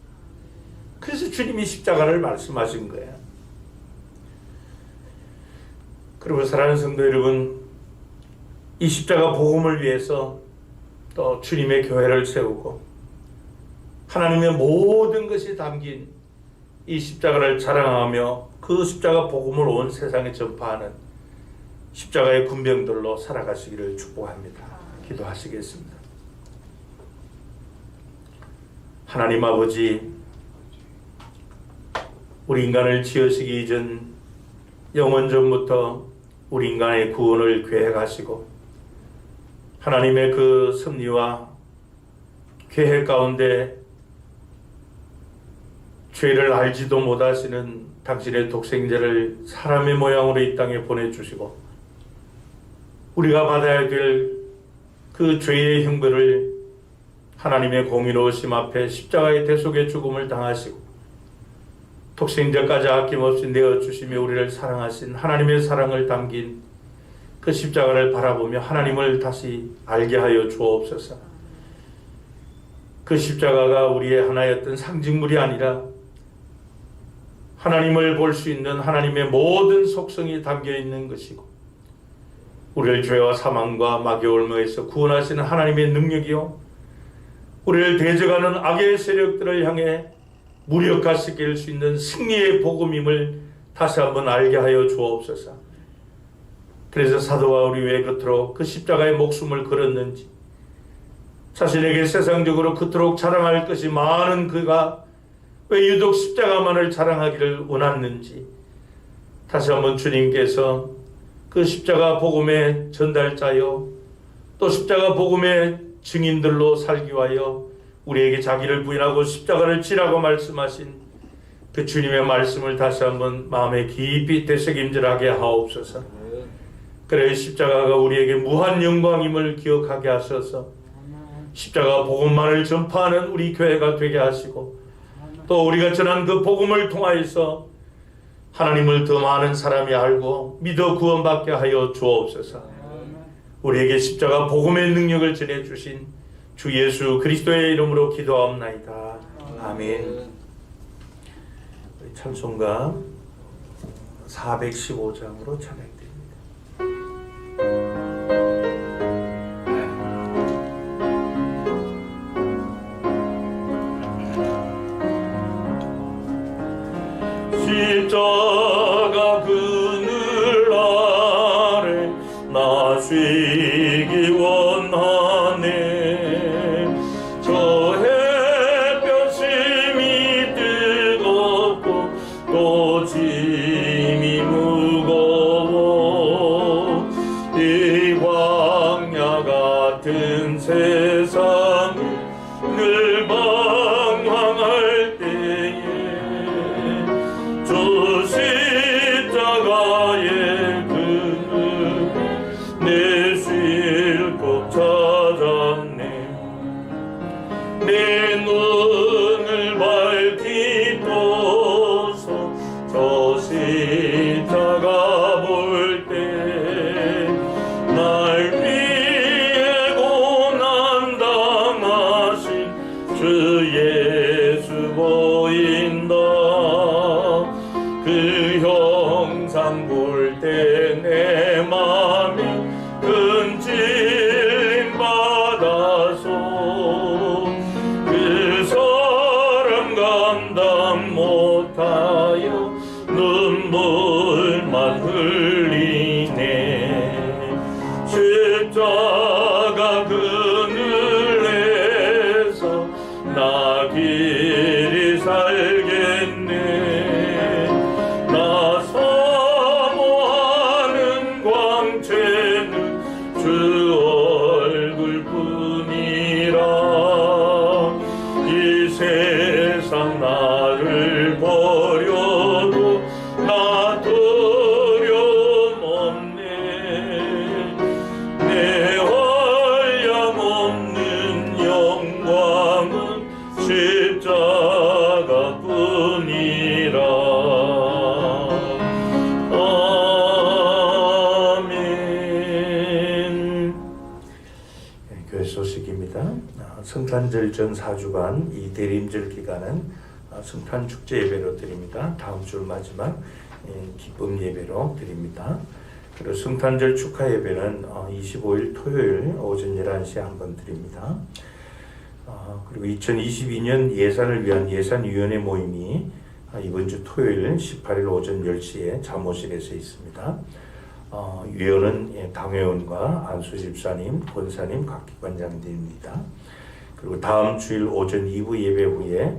[SPEAKER 1] 그래서 주님이 십자가를 말씀하신 거예요. 그리고 사랑하는 성도 여러분, 이 십자가 복음을 위해서 또 주님의 교회를 세우고 하나님의 모든 것이 담긴 이 십자가를 자랑하며 그 십자가 복음을 온 세상에 전파하는 십자가의 군병들로 살아가시기를 축복합니다. 기도하시겠습니다. 하나님 아버지, 우리 인간을 지으시기 이전 영원 전부터 우리 인간의 구원을 계획하시고 하나님의 그 섭리와 계획 가운데 죄를 알지도 못하시는 당신의 독생자를 사람의 모양으로 이 땅에 보내주시고 우리가 받아야 될 그 죄의 형벌을 하나님의 공의로우심 앞에 십자가의 대속의 죽음을 당하시고 독생자까지 아낌없이 내어주시며 우리를 사랑하신 하나님의 사랑을 담긴 그 십자가를 바라보며 하나님을 다시 알게 하여 주옵소서. 그 십자가가 우리의 하나였던 상징물이 아니라 하나님을 볼 수 있는 하나님의 모든 속성이 담겨있는 것이고 우리를 죄와 사망과 마귀의 올무에서 구원하시는 하나님의 능력이요 우리를 대적하는 악의 세력들을 향해 무력화시킬 수 있는 승리의 복음임을 다시 한번 알게 하여 주옵소서. 그래서 사도와 우리 왜 그토록 그 십자가의 목숨을 걸었는지, 자신에게 세상적으로 그토록 자랑할 것이 많은 그가 왜 유독 십자가만을 자랑하기를 원했는지 다시 한번 주님께서 그 십자가 복음의 전달자요 또 십자가 복음의 증인들로 살기 위하여 우리에게 자기를 부인하고 십자가를 지라고 말씀하신 그 주님의 말씀을 다시 한번 마음에 깊이 되새김질하게 하옵소서. 그래 십자가가 우리에게 무한 영광임을 기억하게 하셔서 십자가 복음만을 전파하는 우리 교회가 되게 하시고 또 우리가 전한 그 복음을 통하여서 하나님을 더 많은 사람이 알고 믿어 구원받게 하여 주옵소서. 우리에게 십자가 복음의 능력을 전해주신 주 예수 그리스도의 이름으로 기도하옵나이다. 아멘. 찬송가 415장으로 찬양드립니다. 십자가 그늘 아래 나 쉬기 원하네. 저 햇볕이 뜨겁고 또 짐이 무거워 이 광야 같은 세상을 늘 방황할 때에 주 십자가의 그늘 내 쉴 곳 찾았네. 내 눈을 밝히 떠서 저 십자가 볼 때 날 위해 고난 당하신 주 예수 보인다. 그 형상 볼 때 내 맘이 큰 찔림 받아서 그 사랑 감당 못하여 눈물만 흘리네. 십자가 그늘에서 나 길이 살겠네. 나 사모하는 광채는 주 얼굴뿐이라. 이 세상 나를 버려도 나 두려움 없네. 내 한량없는 영광은 십자가뿐이라. 아멘. 교회 소식입니다. 성탄절 전 4주간 이 대림절 기간은 성탄 축제 예배로 드립니다. 다음 주 마지막 기쁨 예배로 드립니다. 그리고 성탄절 축하 예배는 25일 토요일 오전 11시에 한번 드립니다. 그리고 2022년 예산을 위한 예산위원회 모임이 이번 주 토요일 18일 오전 10시에 사무실에서 있습니다. 위원은 당회원과 안수 집사님, 권사님, 각 기관장들입니다. 그리고 다음 주일 오전 2부 예배 후에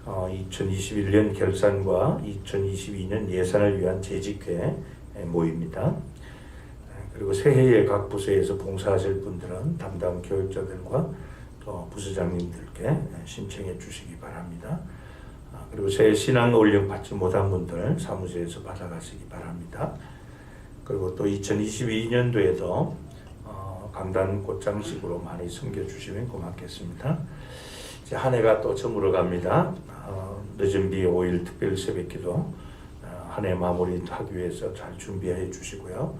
[SPEAKER 1] 2021년 결산과 2022년 예산을 위한 재직회 모입니다. 그리고 새해에 각 부서에서 봉사하실 분들은 담당 교육자들과 또 부서장님들께 신청해 주시기 바랍니다. 그리고 새해 신앙 올령 받지 못한 분들 사무실에서 받아가시기 바랍니다. 그리고 또 2022년도에도 강단 꽃장식으로 많이 섬겨주시면 고맙겠습니다. 이제 한 해가 또 저물어 갑니다. 늦은 비 5일 특별 새벽기도 한 해 마무리하기 위해서 잘 준비해 주시고요.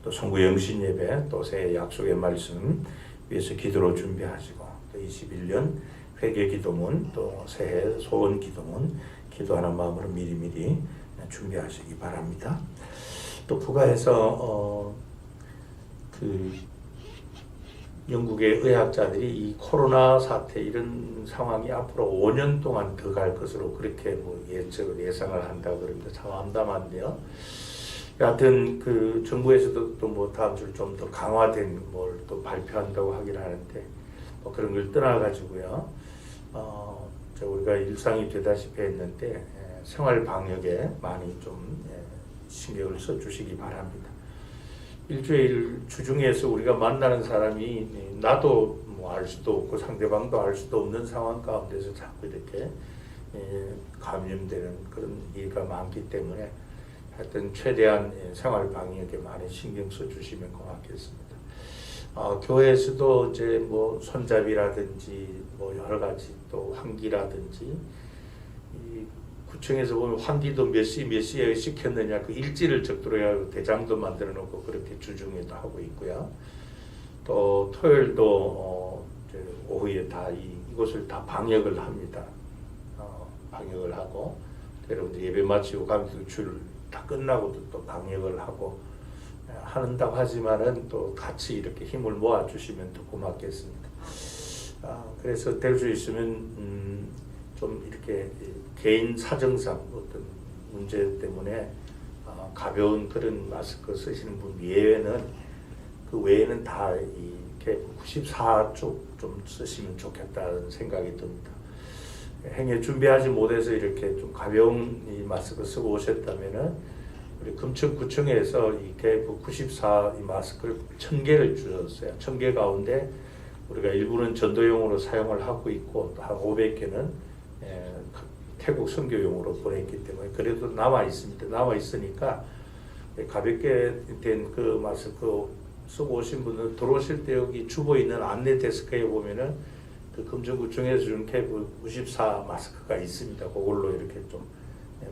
[SPEAKER 1] 또 송구 영신 예배, 또 새해 약속의 말씀 위해서 기도로 준비하시고, 또 21년 회개 기도문, 또 새해 소원 기도문 기도하는 마음으로 미리미리 준비하시기 바랍니다. 또 부가해서 영국의 의학자들이 이 코로나 사태 이런 상황이 앞으로 5년 동안 더 갈 것으로 그렇게 예상을 한다고 그럽니다. 참 암담한데요. 여하튼 그 정부에서도 또 뭐 다음 주 좀 더 강화된 뭘 또 발표한다고 하긴 하는데 뭐 그런 걸 떠나가지고요. 우리가 일상이 되다시피 했는데 생활 방역에 많이 좀 신경을 써 주시기 바랍니다. 일주일 주중에서 우리가 만나는 사람이 나도 뭐 알 수도 없고 상대방도 알 수도 없는 상황 가운데서 자꾸 이렇게 감염되는 그런 일가 많기 때문에 하여튼 최대한 생활 방역에 많이 신경 써 주시면 고맙겠습니다. 교회에서도 이제 뭐 손잡이라든지 뭐 여러 가지 또 환기라든지 이 구청에서 보면 환기도 몇 시에 시켰느냐 그 일지를 적도록 해가지고 대장도 만들어 놓고 그렇게 주중에도 하고 있고요. 또 토요일도 이제 오후에 다 이곳을 다 방역을 합니다. 방역을 하고 여러분들 예배 마치고 가면 줄 다 끝나고도 또 방역을 하고 한다고 하지만은 또 같이 이렇게 힘을 모아 주시면 더 고맙겠습니다. 그래서 될 수 있으면 좀 이렇게 개인 사정상 어떤 문제 때문에 가벼운 그런 마스크 쓰시는 분 예외는 그 외에는 다 이렇게 94쪽 좀 쓰시면 좋겠다는 생각이 듭니다. 행여 준비하지 못해서 이렇게 좀 가벼운 이 마스크 쓰고 오셨다면은 우리 금천구청에서 이렇게 94 이 마스크를 1000개를 주셨어요. 1000개 가운데 우리가 일부는 전도용으로 사용을 하고 있고 한 500개는 태국 선교용으로 보냈기 때문에 그래도 남아 있습니다. 남아 있으니까 가볍게 된 그 마스크 쓰고 오신 분들 들어오실 때 여기 주보에 있는 안내 데스크에 보면은 그 금천구청에서 준 KF94 마스크가 있습니다. 그걸로 이렇게 좀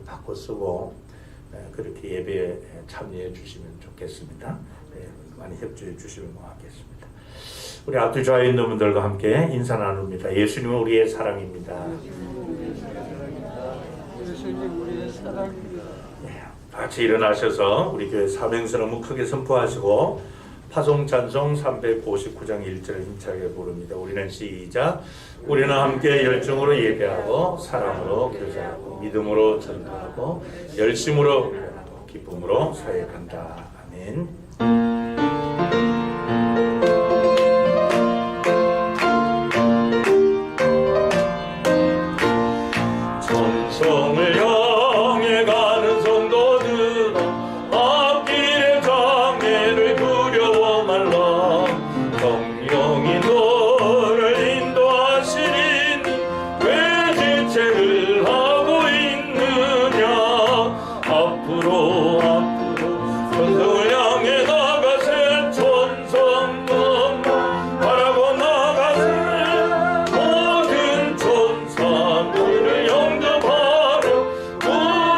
[SPEAKER 1] 바꿔 쓰고 그렇게 예배에 참여해 주시면 좋겠습니다. 많이 협조해 주시면 고맙겠습니다. 우리 앞뒤 좌에 있는 분들과 함께 인사 나눕니다. 예수님은 우리의 사랑입니다.
[SPEAKER 5] 예수님 우리의 사랑입니다.
[SPEAKER 1] 같이 일어나셔서 우리 교회 사명선 너무 크게 선포하시고 파송 찬송 359장 1절을 힘차게 부릅니다. 우리는 시작. 우리는 함께 열정으로 예배하고 사랑으로 교제하고 믿음으로 전도하고 열심으로 훈련하고 기쁨으로 사역한다. 아멘. 천성을 향해 가는 성도들아 앞길의 장애를 두려워 말라. 성령이 너를 인도하시리니 왜 지체를 하고 있느냐. 앞으로 천성을 향해 나가세. 천성만 바라고 나가세. 모든 천사들을 영접하려 문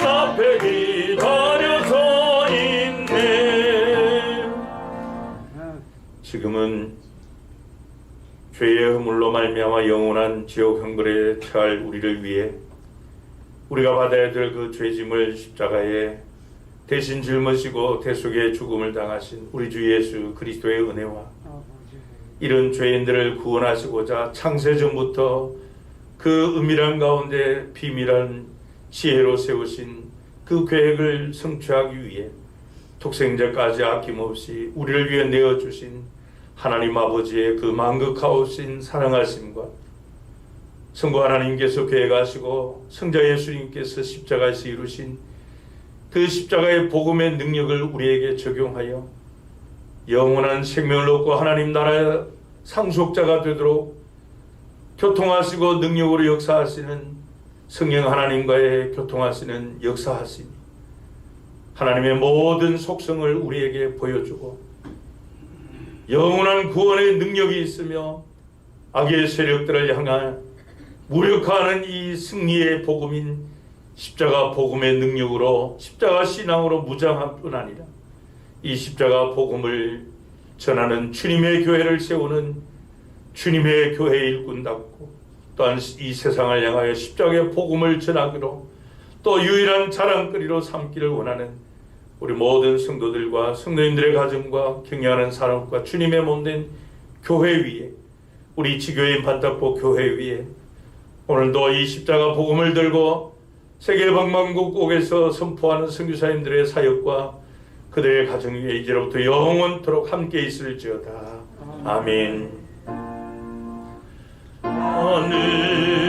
[SPEAKER 1] 앞에 기다려서 있네. 지금은 죄의 허물로 말미암아 영원한 지옥 형벌에 처할 우리를 위해 우리가 받아야 될 그 죄짐을 십자가에 대신 짊으시고 대속의 죽음을 당하신 우리 주 예수 그리스도의 은혜와 이런 죄인들을 구원하시고자 창세전부터 그 은밀한 가운데 비밀한 지혜로 세우신 그 계획을 성취하기 위해 독생자까지 아낌없이 우리를 위해 내어주신 하나님 아버지의 그 만극하오신 사랑하심과 성부 하나님께서 계획하시고 성자 예수님께서 십자가에서 이루신 그 십자가의 복음의 능력을 우리에게 적용하여 영원한 생명을 얻고 하나님 나라의 상속자가 되도록 교통하시고 능력으로 역사하시는 성령 하나님과의 교통하시는 역사하심이 하나님의 모든 속성을 우리에게 보여주고 영원한 구원의 능력이 있으며 악의 세력들을 향한 무력화하는 이 승리의 복음인 십자가 복음의 능력으로 십자가 신앙으로 무장할 뿐 아니라 이 십자가 복음을 전하는 주님의 교회를 세우는 주님의 교회 일꾼답고 또한 이 세상을 향하여 십자가의 복음을 전하기로 또 유일한 자랑거리로 삼기를 원하는 우리 모든 성도들과 성도님들의 가정과 경영하는 산업과 주님의 몸된 교회 위에 우리 지교인 반탁보 교회 위에 오늘도 이 십자가 복음을 들고 세계 방방곡곡에서 선포하는 선교사님들의 사역과 그들의 가정 위에 이제로부터 영원토록 함께 있을지어다. 아멘. 하늘에